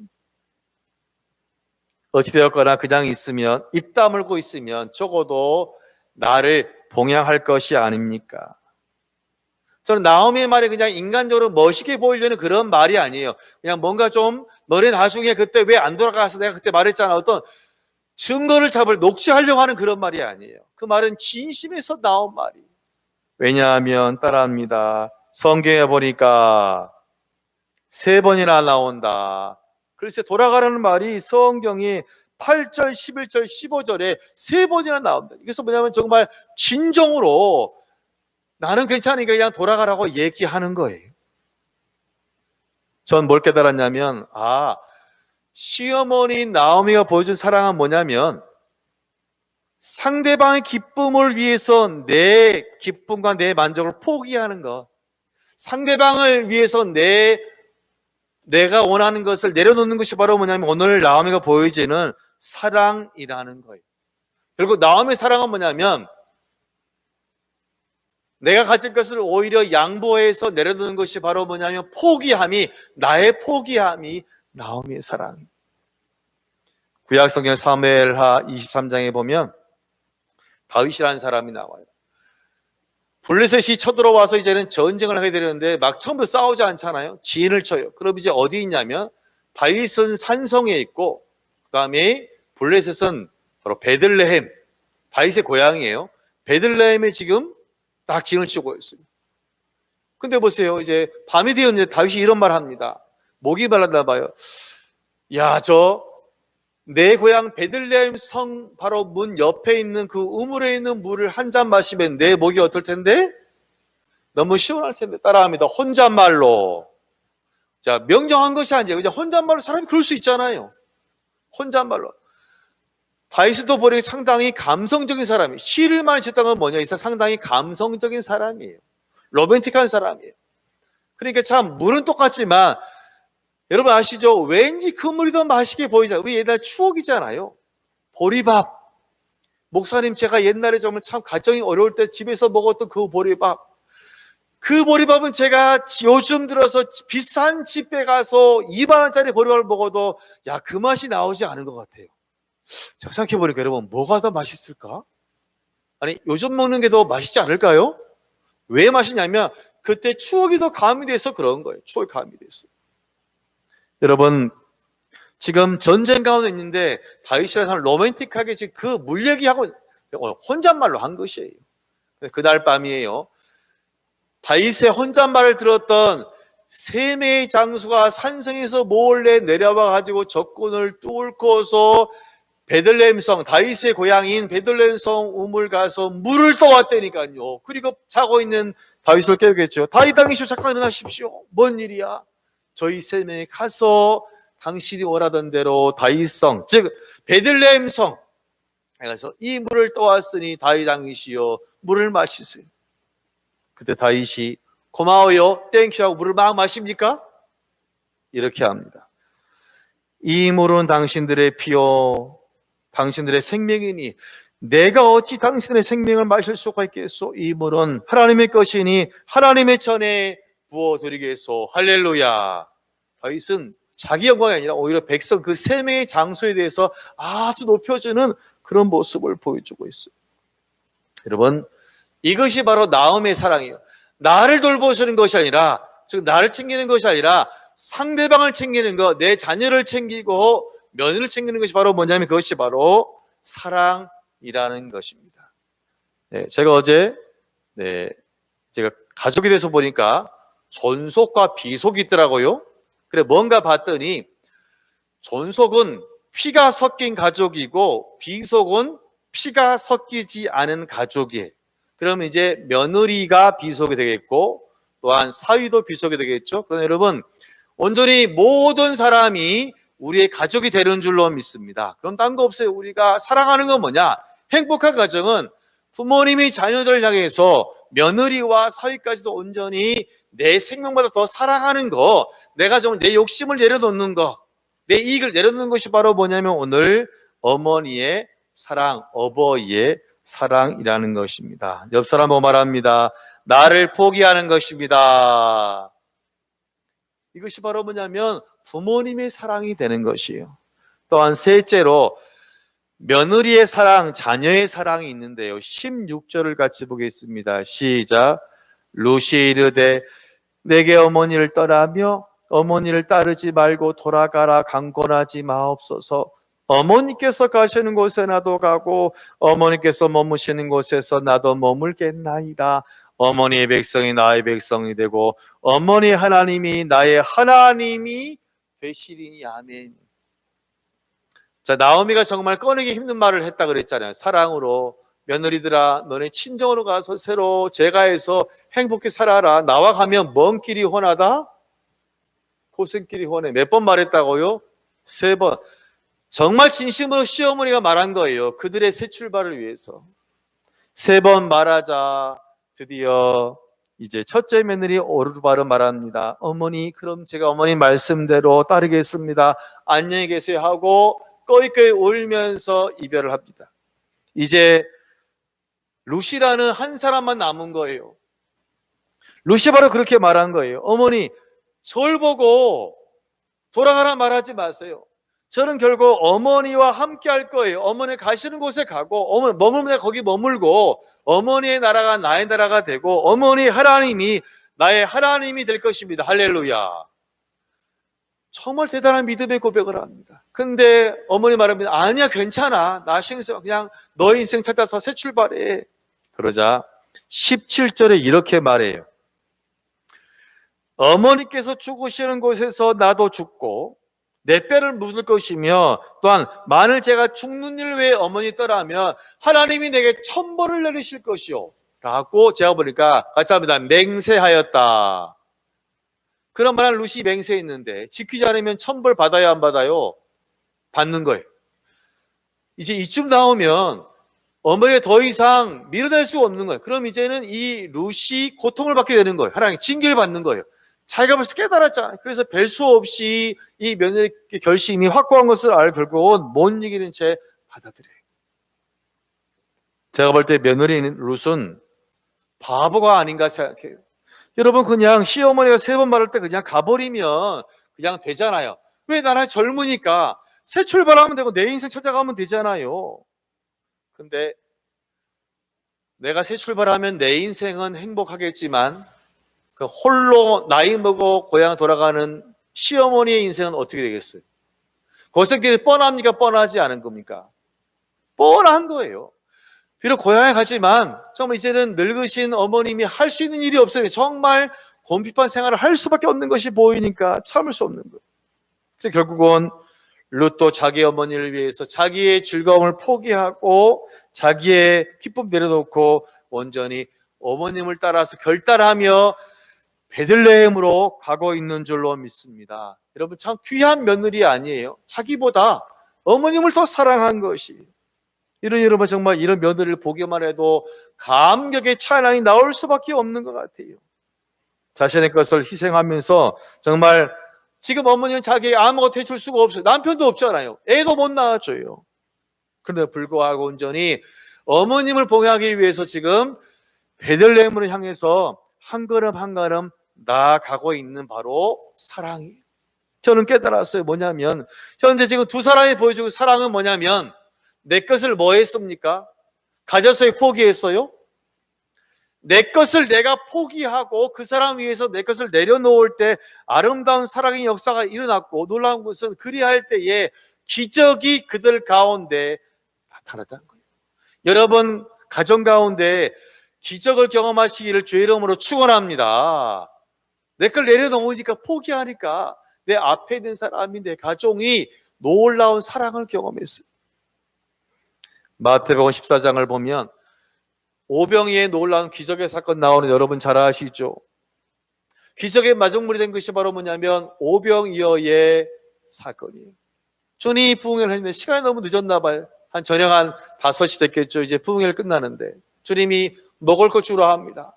Speaker 1: 어찌되었거나 그냥 있으면, 입 다물고 있으면 적어도 나를 봉양할 것이 아닙니까? 저는 나오미의 말이 그냥 인간적으로 멋있게 보이려는 그런 말이 아니에요. 그냥 뭔가 좀 너네 나중에 그때 왜 안 돌아가서 내가 그때 말했잖아. 어떤 증거를 녹취하려고 하는 그런 말이 아니에요. 그 말은 진심에서 나온 말이에요. 왜냐하면 따라합니다. 성경에 보니까 3번이나 나온다. 글쎄 돌아가라는 말이 성경이 8절, 11절, 15절에 3번이나 나옵니다. 그래서 뭐냐면 정말 진정으로 나는 괜찮으니까 그냥 돌아가라고 얘기하는 거예요. 전 뭘 깨달았냐면 시어머니 나오미가 보여준 사랑은 뭐냐면 상대방의 기쁨을 위해서 내 기쁨과 내 만족을 포기하는 것, 상대방을 위해서 내가 원하는 것을 내려놓는 것이 바로 뭐냐면 오늘 나오미가 보여지는 사랑이라는 거예요. 결국 나오미의 사랑은 뭐냐면 내가 가질 것을 오히려 양보해서 내려놓는 것이 바로 뭐냐면 나의 포기함이 나오미의 사랑. 구약성경 사무엘하 23장에 보면 다윗이라는 사람이 나와요. 블레셋이 쳐들어와서 이제는 전쟁을 하게 되는데 막 처음부터 싸우지 않잖아요. 지인을 쳐요. 그럼 이제 어디 있냐면 다윗은 산성에 있고 그 다음에 블레셋은 바로 베들레헴, 다윗의 고향이에요. 베들레헴에 지금 딱 진을 치고 있어요. 근데 보세요. 이제 밤이 되었는데 다윗이 이런 말을 합니다. 목이 말랐나 봐요. 야, 내 고향 베들레헴 성 바로 문 옆에 있는 그 우물에 있는 물을 한 잔 마시면 내 목이 어떨 텐데? 너무 시원할 텐데. 따라합니다. 혼잣말로. 자, 명정한 것이 아니에요. 그냥 혼잣말로 사람이 그럴 수 있잖아요. 혼잣말로. 다윗도 보니 상당히 감성적인 사람이에요. 시를 많이 쳤다는 건 뭐냐? 이 사람 상당히 감성적인 사람이에요. 로맨틱한 사람이에요. 그러니까 참 물은 똑같지만 여러분 아시죠? 왠지 그 물이 더 맛있게 보이잖아요. 우리 옛날 추억이잖아요. 보리밥. 목사님 제가 옛날에 정말 참 가정이 어려울 때 집에서 먹었던 그 보리밥. 그 보리밥은 제가 요즘 들어서 비싼 집에 가서 2만 원짜리 보리밥을 먹어도 그 맛이 나오지 않은 것 같아요. 자, 생각해보니까 여러분 뭐가 더 맛있을까? 아니 요즘 먹는 게 더 맛있지 않을까요? 왜 맛있냐면 그때 추억이 더 가미돼서 그런 거예요. 추억이 가미돼서. 여러분 지금 전쟁 가운데 있는데 다윗이라는 사람 로맨틱하게 지금 그 물 얘기하고 혼잣말로 한 것이에요. 그날 밤이에요. 다윗의 혼잣말을 들었던 세 명의 장수가 산성에서 몰래 내려와 가지고 적군을 뚫고서 베들레헴 성, 다윗의 고향인 베들레헴 성 우물 가서 물을 떠왔다니까요. 그리고 자고 있는 다윗을 깨우겠죠. 다윗 당이시오, 잠깐 일어나십시오. 뭔 일이야? 저희 세 명이 가서 당신이 원하던 대로 다윗성, 즉 베들레헴 성 가서 이 물을 떠왔으니 다윗 당이시여 물을 마시세요. 그때 다윗이 고마워요, 땡큐 하고 물을 막 마십니까? 이렇게 합니다. 이 물은 당신들의 피요 당신들의 생명이니 내가 어찌 당신의 생명을 마실 수가 있겠소? 이 물은 하나님의 것이니 하나님의 전에 부어드리겠소. 할렐루야. 다윗은 자기 영광이 아니라 오히려 백성 그 세 명의 장소에 대해서 아주 높여주는 그런 모습을 보여주고 있어요. 여러분 이것이 바로 나오미의 사랑이에요. 나를 돌보시는 것이 아니라, 즉 나를 챙기는 것이 아니라 상대방을 챙기는 것, 내 자녀를 챙기고 며느리를 챙기는 것이 바로 뭐냐면 그것이 바로 사랑이라는 것입니다. 네, 제가 어제 제가 가족이 돼서 보니까 존속과 비속이 있더라고요. 그래 뭔가 봤더니 존속은 피가 섞인 가족이고 비속은 피가 섞이지 않은 가족이에요. 그러면 이제 며느리가 비속이 되겠고 또한 사위도 비속이 되겠죠. 그러나 여러분 온전히 모든 사람이 우리의 가족이 되는 줄로 믿습니다. 그럼 딴 거 없어요. 우리가 사랑하는 건 뭐냐? 행복한 가정은 부모님이 자녀들을 향해서 며느리와 사위까지도 온전히 내 생명보다 더 사랑하는 거, 내가 정말 내 욕심을 내려놓는 거, 내 이익을 내려놓는 것이 바로 뭐냐면 오늘 어머니의 사랑, 어버이의 사랑이라는 것입니다. 옆 사람 보고 말합니다. 나를 포기하는 것입니다. 이것이 바로 뭐냐면 부모님의 사랑이 되는 것이에요. 또한 셋째로 며느리의 사랑, 자녀의 사랑이 있는데요. 16절을 같이 보겠습니다. 시작. 루시 이르되 내게 어머니를 떠나며 어머니를 따르지 말고 돌아가라 강권하지 마옵소서. 어머니께서 가시는 곳에 나도 가고 어머니께서 머무시는 곳에서 나도 머물겠나이다. 어머니의 백성이 나의 백성이 되고 어머니 하나님이 나의 하나님이 되시리니. 아멘. 자, 나오미가 정말 꺼내기 힘든 말을 했다 그랬잖아요. 사랑으로 며느리들아 너네 친정으로 가서 새로 재가해서 행복히 살아라. 나와 가면 먼 길이 훤하다? 고생길이 훤해. 몇 번 말했다고요? 3번. 정말 진심으로 시어머니가 말한 거예요. 그들의 새 출발을 위해서. 3번 말하자 드디어 이제 첫째 며느리 오르바르 말합니다. 어머니 그럼 제가 어머니 말씀대로 따르겠습니다. 안녕히 계세요 하고 꺼이꺼이 울면서 이별을 합니다. 이제 루시라는 한 사람만 남은 거예요. 루시 바로 그렇게 말한 거예요. 어머니 절 보고 돌아가라 말하지 마세요. 저는 결국 어머니와 함께 할 거예요. 어머니 가시는 곳에 가고 어머니 머물면 거기 머물고 어머니의 나라가 나의 나라가 되고 어머니 하나님이 나의 하나님이 될 것입니다. 할렐루야. 정말 대단한 믿음의 고백을 합니다. 근데 어머니 말합니다. 아니야 괜찮아. 나 신경 쓰지 마. 그냥 너의 인생 찾아서 새 출발해. 그러자 17절에 이렇게 말해요. 어머니께서 죽으시는 곳에서 나도 죽고 내 뼈를 묻을 것이며 또한 만일 제가 죽는 일 외에 어머니 떠나면 하나님이 내게 천벌을 내리실 것이요 라고 제가 보니까 같이 합니다. 맹세하였다. 그런 말은 루시 맹세했는데 지키지 않으면 천벌 받아야 안 받아요? 받는 거예요. 이제 이쯤 나오면 어머니가 더 이상 밀어낼 수가 없는 거예요. 그럼 이제는 이 루시 고통을 받게 되는 거예요. 하나님 징계를 받는 거예요. 자기가 벌써 깨달았잖아요. 그래서 별 수 없이 이 며느리 결심이 확고한 것을 알고 결국은 못 이기는 채 받아들여요. 제가 볼 때 며느리 룻은 바보가 아닌가 생각해요. 여러분 그냥 시어머니가 3번 말할 때 그냥 가버리면 그냥 되잖아요. 왜 나는 젊으니까 새 출발하면 되고 내 인생 찾아가면 되잖아요. 근데 내가 새 출발하면 내 인생은 행복하겠지만 그 홀로 나이 먹어 고향 돌아가는 시어머니의 인생은 어떻게 되겠어요? 고생길이 뻔합니까? 뻔하지 않은 겁니까? 뻔한 거예요. 비록 고향에 가지만 정말 이제는 늙으신 어머님이 할 수 있는 일이 없어요. 정말 곰핍한 생활을 할 수밖에 없는 것이 보이니까 참을 수 없는 거예요. 그래서 결국은 룻도 자기 어머니를 위해서 자기의 즐거움을 포기하고 자기의 기쁨 내려놓고 온전히 어머님을 따라서 결단하며 베들레헴으로 가고 있는 줄로 믿습니다. 여러분 참 귀한 며느리 아니에요? 자기보다 어머님을 더 사랑한 것이. 이런 여러분 정말 이런 며느리를 보기만 해도 감격의 찬양이 나올 수밖에 없는 것 같아요. 자신의 것을 희생하면서 정말 지금 어머니는 자기에게 아무것도 해줄 수가 없어요. 남편도 없잖아요. 애도 못 낳아줘요. 그런데 불구하고 온전히 어머님을 봉양하기 위해서 지금 베들레헴으로 향해서 한 걸음 한 걸음 나아가고 있는 바로 사랑이에요. 저는 깨달았어요. 뭐냐면 현재 지금 두 사람이 보여주고 사랑은 뭐냐면 내 것을 뭐 했습니까? 가졌어요? 포기했어요? 내 것을 내가 포기하고 그 사람 위해서 내 것을 내려놓을 때 아름다운 사랑의 역사가 일어났고 놀라운 것은 그리할 때에 기적이 그들 가운데 나타났다는 거예요. 여러분 가정 가운데 기적을 경험하시기를 주의 이름으로 축원합니다. 내 걸 내려놓으니까 포기하니까 내 앞에 있는 사람이, 내 가족이 놀라운 사랑을 경험했어요. 마태복음 14장을 보면 오병이의 놀라운 기적의 사건 나오는 여러분 잘 아시죠? 기적의 마중물이 된 것이 바로 뭐냐면 오병이어의 사건이에요. 주님이 부흥회를 했는데 시간이 너무 늦었나 봐요. 한 저녁 한 5시 됐겠죠. 이제 부흥회를 끝나는데 주님이 먹을 것 주라 합니다.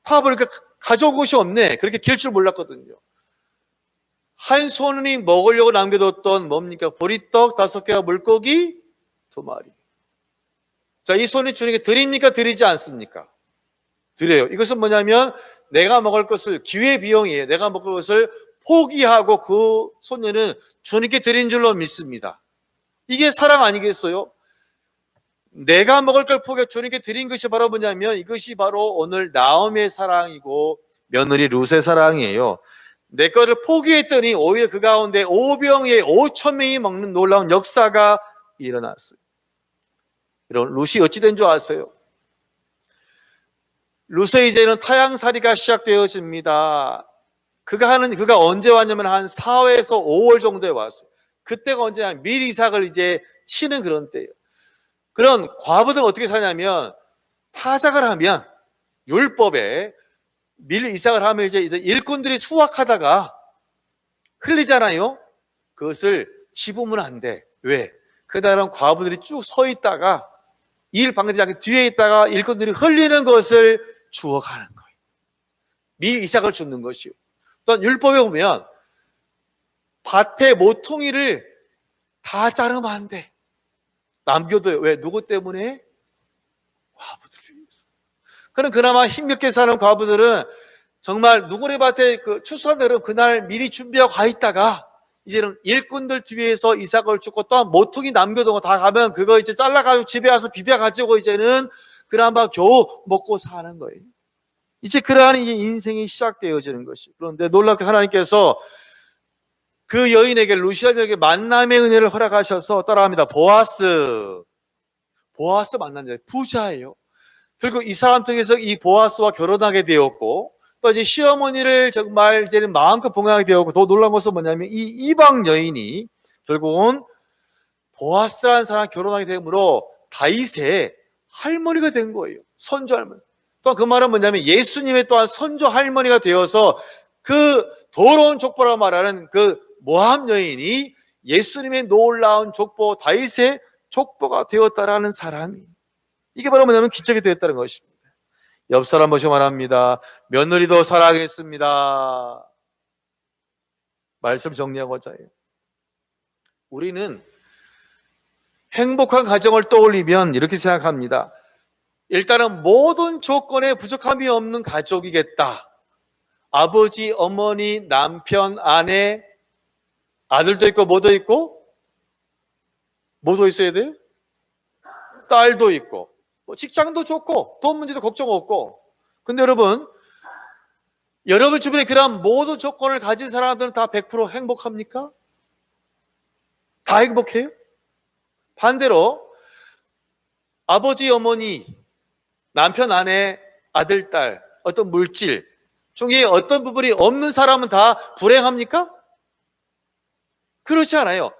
Speaker 1: 다 보니까 가져올 것이 없네. 그렇게 길 줄 몰랐거든요. 한 손이 먹으려고 남겨뒀던 뭡니까? 보리떡 5개와 물고기 2마리. 자, 이 손이 주님께 드립니까? 드리지 않습니까? 드려요. 이것은 뭐냐면 내가 먹을 것을, 기회 비용이에요. 내가 먹을 것을 포기하고 그 손녀는 주님께 드린 줄로 믿습니다. 이게 사랑 아니겠어요? 내가 먹을 걸 포기해 주님께 드린 것이 바로 뭐냐면 이것이 바로 오늘 나오미의 사랑이고 며느리 룻의 사랑이에요. 내 거를 포기했더니 오히려 그 가운데 오병이의 5,000명이 먹는 놀라운 역사가 일어났어요. 이런 룻이 어찌 된 줄 아세요? 룻의 이제는 타향살이가 시작되어집니다. 그가 언제 왔냐면 한 4회에서 5월 정도에 왔어요. 그때가 언제냐? 밀 이삭을 이제 치는 그런 때예요. 그런 과부들은 어떻게 사냐면 타작을 하면 율법에 밀 이삭을 하면 이제 일꾼들이 수확하다가 흘리잖아요. 그것을 집으면 안 돼. 왜? 그날은 과부들이 쭉 서 있다가 일 방해되지 않게 뒤에 있다가 일꾼들이 흘리는 것을 주워가는 거예요. 밀 이삭을 줍는 것이요. 또 율법에 보면 밭의 모퉁이를 다 자르면 안 돼. 남겨둬요. 왜? 누구 때문에? 과부들을 위해서. 그럼 그나마 힘겹게 사는 과부들은 정말 누구네 밭에 추수한대로 그날 미리 준비하고 가 있다가 이제는 일꾼들 뒤에서 이삭을 줍고 또 모퉁이 남겨둔 거 다 가면 그거 이제 잘라가지고 집에 와서 비벼가지고 이제는 그나마 겨우 먹고 사는 거예요. 이제 그러한 인생이 시작되어지는 것이. 그런데 놀랍게 하나님께서 그 여인에게 루시아에게 만남의 은혜를 허락하셔서 따라합니다. 보아스 만났는데 부자예요. 결국 이 사람 통해서 이 보아스와 결혼하게 되었고 또 이제 시어머니를 정말 이제는 마음껏 봉양하게 되었고 더 놀라운 것은 뭐냐면 이 이방 여인이 결국은 보아스라는 사람 결혼하게 되므로 다윗의 할머니가 된 거예요. 선조 할머니. 또 그 말은 뭐냐면 예수님의 또한 선조 할머니가 되어서 그 더러운 족보라고 말하는 그 모함 여인이 예수님의 놀라운 족보, 다윗의 족보가 되었다라는 사람이. 이게 바로 뭐냐면 기적이 되었다는 것입니다. 옆 사람 보시고 말합니다. 며느리도 사랑했습니다. 말씀 정리하고자 해요. 우리는 행복한 가정을 떠올리면 이렇게 생각합니다. 일단은 모든 조건에 부족함이 없는 가족이겠다. 아버지, 어머니, 남편, 아내, 아들도 있고 뭐도 있고 뭐도 있어야 돼요? 딸도 있고 직장도 좋고 돈 문제도 걱정 없고. 근데 여러분 주변에 그런 모든 조건을 가진 사람들은 다 100% 행복합니까? 다 행복해요? 반대로 아버지, 어머니, 남편, 아내, 아들, 딸, 어떤 물질 중에 어떤 부분이 없는 사람은 다 불행합니까? 그렇지 않아요.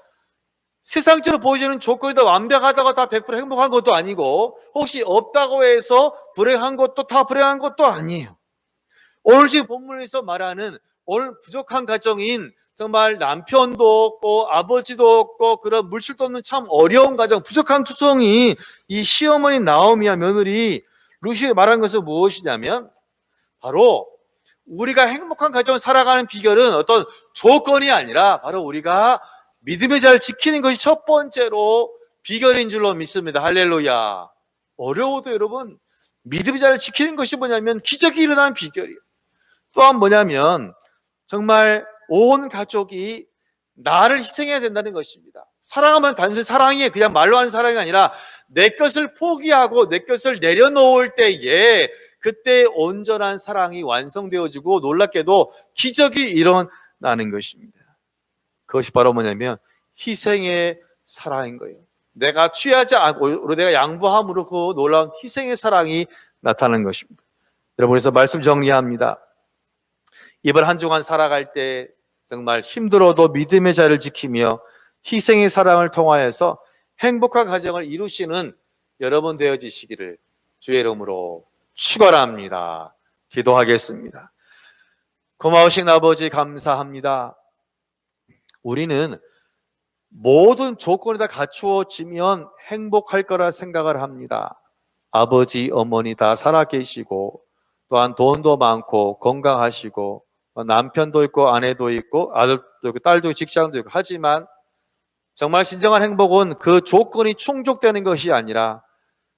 Speaker 1: 세상적으로 보여지는 조건이 다 완벽하다고 다 100% 행복한 것도 아니고 혹시 없다고 해서 불행한 것도 다 불행한 것도 아니에요. 오늘 지금 본문에서 말하는 오늘 부족한 가정인 정말 남편도 없고 아버지도 없고 그런 물질도 없는 참 어려운 가정, 부족한 투성이 이 시어머니 나오미와 며느리 루시 말한 것은 무엇이냐면 바로 우리가 행복한 가정을 살아가는 비결은 어떤 조건이 아니라 바로 우리가 믿음을 잘 지키는 것이 첫 번째로 비결인 줄로 믿습니다. 할렐루야. 어려워도 여러분 믿음을 잘 지키는 것이 뭐냐면 기적이 일어나는 비결이에요. 또한 뭐냐면 정말 온 가족이 나를 희생해야 된다는 것입니다. 사랑하면 단순히 사랑이 그냥 말로 하는 사랑이 아니라 내 것을 포기하고 내 것을 내려놓을 때에 그때 온전한 사랑이 완성되어지고 놀랍게도 기적이 일어나는 것입니다. 그것이 바로 뭐냐면 희생의 사랑인 거예요. 내가 취하지 않고 내가 양보함으로 그 놀라운 희생의 사랑이 나타나는 것입니다. 여러분, 그래서 말씀 정리합니다. 이번 한 주간 살아갈 때 정말 힘들어도 믿음의 자리를 지키며 희생의 사랑을 통하여서 행복한 가정을 이루시는 여러분 되어지시기를 주의 이름으로 축원합니다. 기도하겠습니다. 고마우신 아버지 감사합니다. 우리는 모든 조건이 다 갖추어지면 행복할 거라 생각을 합니다. 아버지, 어머니 다 살아계시고 또한 돈도 많고 건강하시고 남편도 있고 아내도 있고 아들도 있고 딸도 있고 직장도 있고 하지만 정말 진정한 행복은 그 조건이 충족되는 것이 아니라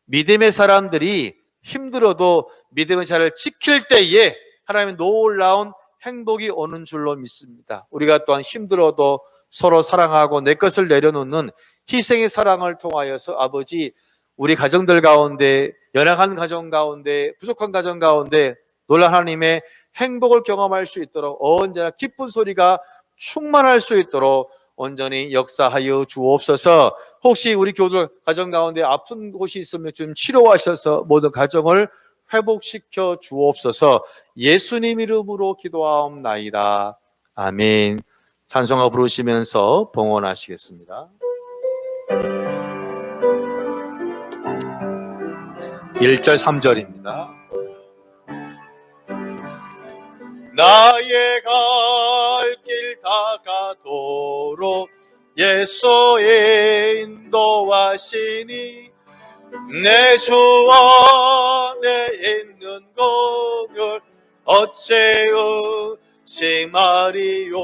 Speaker 1: 믿음의 사람들이 힘들어도 믿음의 자리를 지킬 때에 하나님의 놀라운 행복이 오는 줄로 믿습니다. 우리가 또한 힘들어도 서로 사랑하고 내 것을 내려놓는 희생의 사랑을 통하여서 아버지, 우리 가정들 가운데, 연약한 가정 가운데, 부족한 가정 가운데 놀라운 하나님의 행복을 경험할 수 있도록 언제나 기쁜 소리가 충만할 수 있도록 온전히 역사하여 주옵소서. 혹시 우리 교우들 가정 가운데 아픈 곳이 있으면 좀 치료하셔서 모든 가정을 회복시켜 주옵소서. 예수님 이름으로 기도하옵나이다. 아멘. 찬송가 부르시면서 봉헌하시겠습니다. 1절 3절입니다. 나의 갈 길 다가도록 예수의 인도하시니 내 주 안에 있는 공을 어째 의심하리요.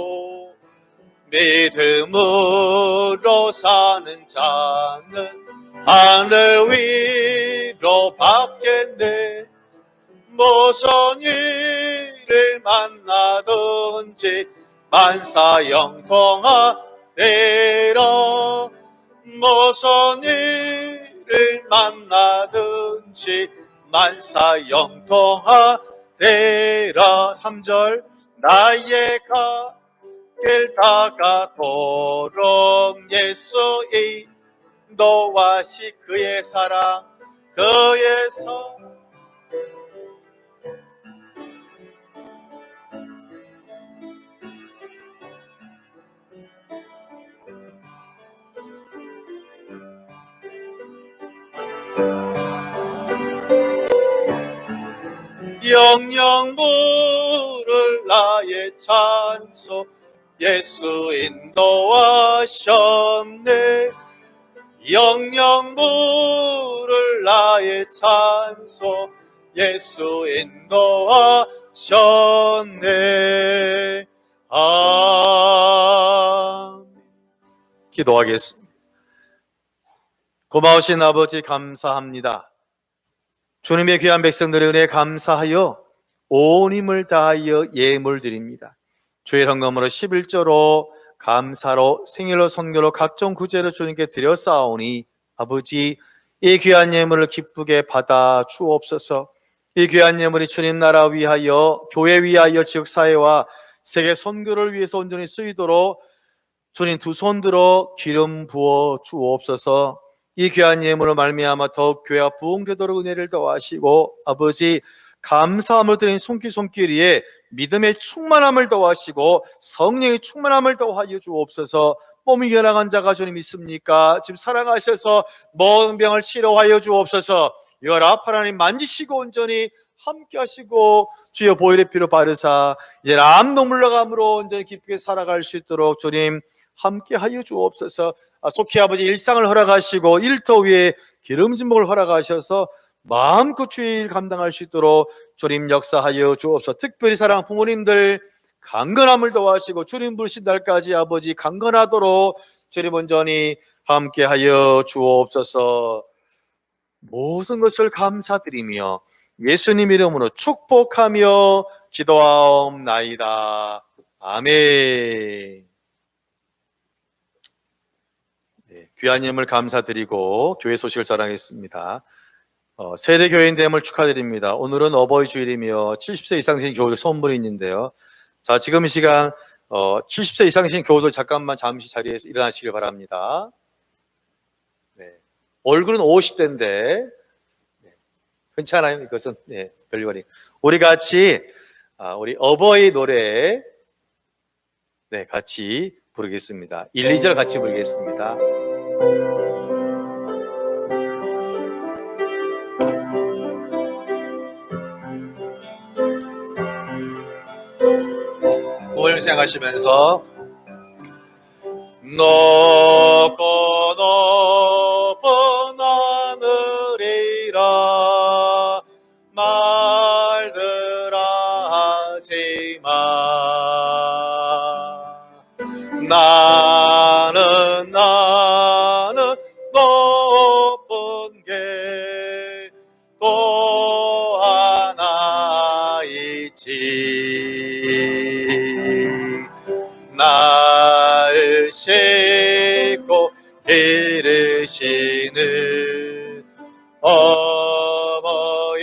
Speaker 1: 믿음으로 사는 자는 하늘 위로 받겠네. 무슨 일을 만나든지 만사 영통하리라. 무슨 일을 만나든지 만사 영통하리라. 3절 나의 길 다가도록 예수의 인도하시 그의 사랑 그의 성 영영 부를 나의 찬송 예수 인도하셨네. 영영 부를 나의 찬송 예수 인도하셨네. 아멘. 기도하겠습니다. 고마우신 아버지 감사합니다. 주님의 귀한 백성들의 은혜에 감사하여 온 힘을 다하여 예물 드립니다. 주의 헌금으로 11조로 감사로 생일로 선교로 각종 구제로 주님께 드렸사오니 아버지 이 귀한 예물을 기쁘게 받아 주옵소서. 이 귀한 예물이 주님 나라 위하여 교회 위하여 지역사회와 세계 선교를 위해서 온전히 쓰이도록 주님 두 손 들어 기름 부어 주옵소서. 이 귀한 예물을 말미암아 더욱 교회가 부흥되도록 은혜를 더하시고 아버지 감사함을 드린 손길손길이에 믿음의 충만함을 더하시고 성령의 충만함을 더하여 주옵소서. 몸이 연약한 자가 주님 있습니까? 지금 사랑하셔서 모든 병을 치료하여 주옵소서. 열아 하나님 만지시고 온전히 함께 하시고 주여 보혈의 피로 바르사 이제 암 눈물러감으로 온전히 기쁘게 살아갈 수 있도록 주님 함께 하여 주옵소서. 속히 아버지 일상을 허락하시고 일터 위에 기름진목을 허락하셔서 마음껏 주의 일 감당할 수 있도록 주님 역사하여 주옵소서. 특별히 사랑하는 부모님들 강건함을 더하시고 주님 부르신 날까지 아버지 강건하도록 주님 온전히 함께 하여 주옵소서. 모든 것을 감사드리며 예수님 이름으로 축복하며 기도하옵나이다. 아멘. 귀한 이름을 감사드리고 교회 소식을 자랑했습니다. 세대 교회인됨을 축하드립니다. 오늘은 어버이 주일이며 70세 이상 된 교우들 선물이 있는데요. 자, 지금 이 시간 70세 이상이신 교우들 잠깐만 잠시 자리에서 일어나시길 바랍니다. 네. 얼굴은 50대인데 괜찮아요. 이것은 별거니. 우리 같이 우리 어버이 노래 같이 부르겠습니다. 1, 2절 같이 부르겠습니다. 부모님 생각하시면서 높고 높은 하늘이라 말들 하지 마. 나는 높은 게 또 하나 있지. 나를 싣고 기르시는 어머니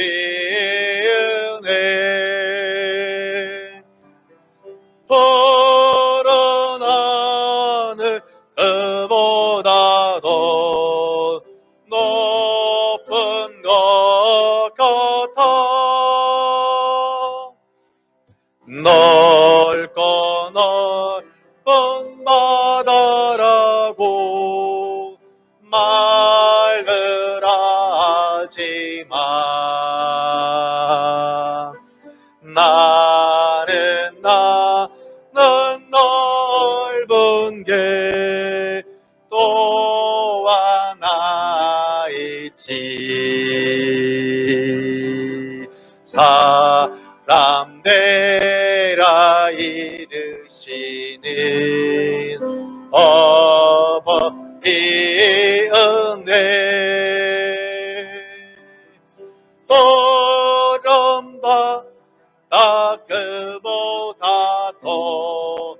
Speaker 1: 은혜. 푸른 하늘 그보다도 높은 것 같아. 넓고 넓은 바다라고 말들 하지 마. 나는 넓은 게 또 하나 있지. 사람 되라 이르시는 어버이 은혜. 푸른 바다 그보다 더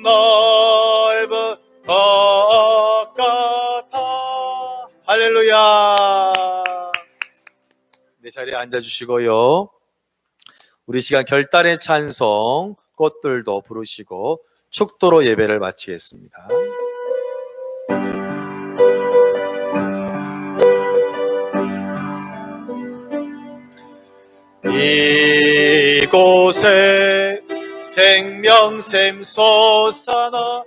Speaker 1: 넓은 것 같아. 할렐루야. 내 자리에 앉아주시고요. 우리 시간 결단의 찬송 꽃들도 부르시고 축도로 예배를 마치겠습니다. 이곳에 생명샘 솟아나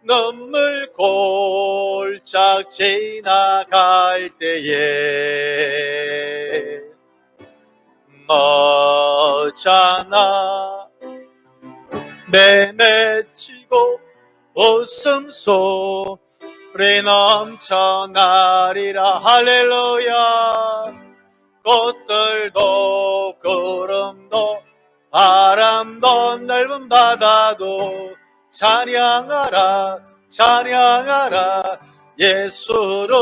Speaker 1: 눈물 골짝 지나갈 때에 멋잖아 매매치고 웃음소리 넘쳐나리라. 할렐루야. 꽃들도 구름도 바람도 넓은 바다도 찬양하라 찬양하라 예수를.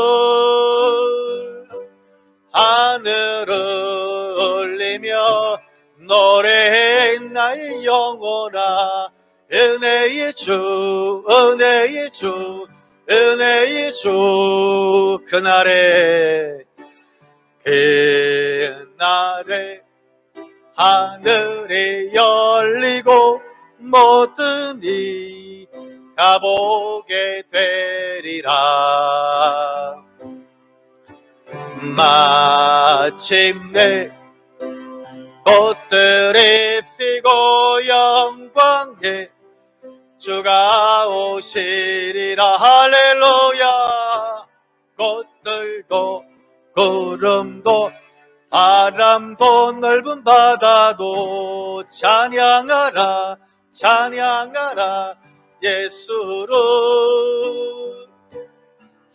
Speaker 1: 하늘을 울리며 노래해 나의 영혼아. 은혜의 주 은혜의 주 은혜의 주. 그날에 하늘이 열리고 모든 이 가보게 되리라. 마침내 꽃들이 피고 영광에 주가 오시리라. 할렐루야. 꽃들도 구름도 바람도 넓은 바다도 찬양하라 찬양하라 예수를.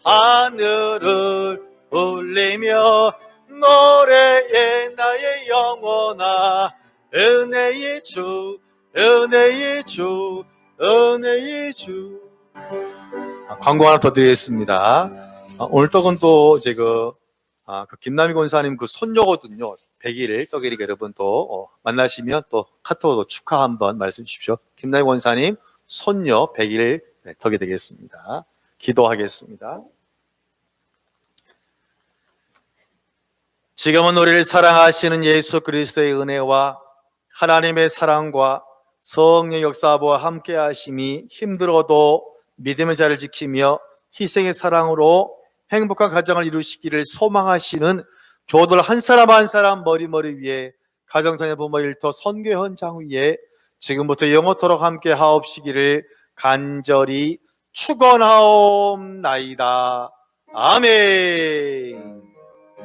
Speaker 1: 하늘을 울리며 노래해 나의 영혼아. 은혜의 주 은혜의 주 은혜의 주. 광고 하나 더 드리겠습니다. 오늘 떡은 또 이제 그 김남희 권사님 그 손녀거든요. 100일 떡이니까 여러분 또 만나시면 또 카톡으로 축하 한번 말씀 주십시오. 김남희 권사님 손녀 100일 덕이 되겠습니다. 기도하겠습니다. 지금은 우리를 사랑하시는 예수 그리스도의 은혜와 하나님의 사랑과 성령 역사와 함께 하심이 힘들어도 믿음의 자리를 지키며 희생의 사랑으로 행복한 가정을 이루시기를 소망하시는 교도들 한 사람 한 사람 머리 위에 가정자녀 부모 일터 선교 현장 위에 지금부터 영원토록 함께 하옵시기를 간절히 축원하옵나이다. 아멘.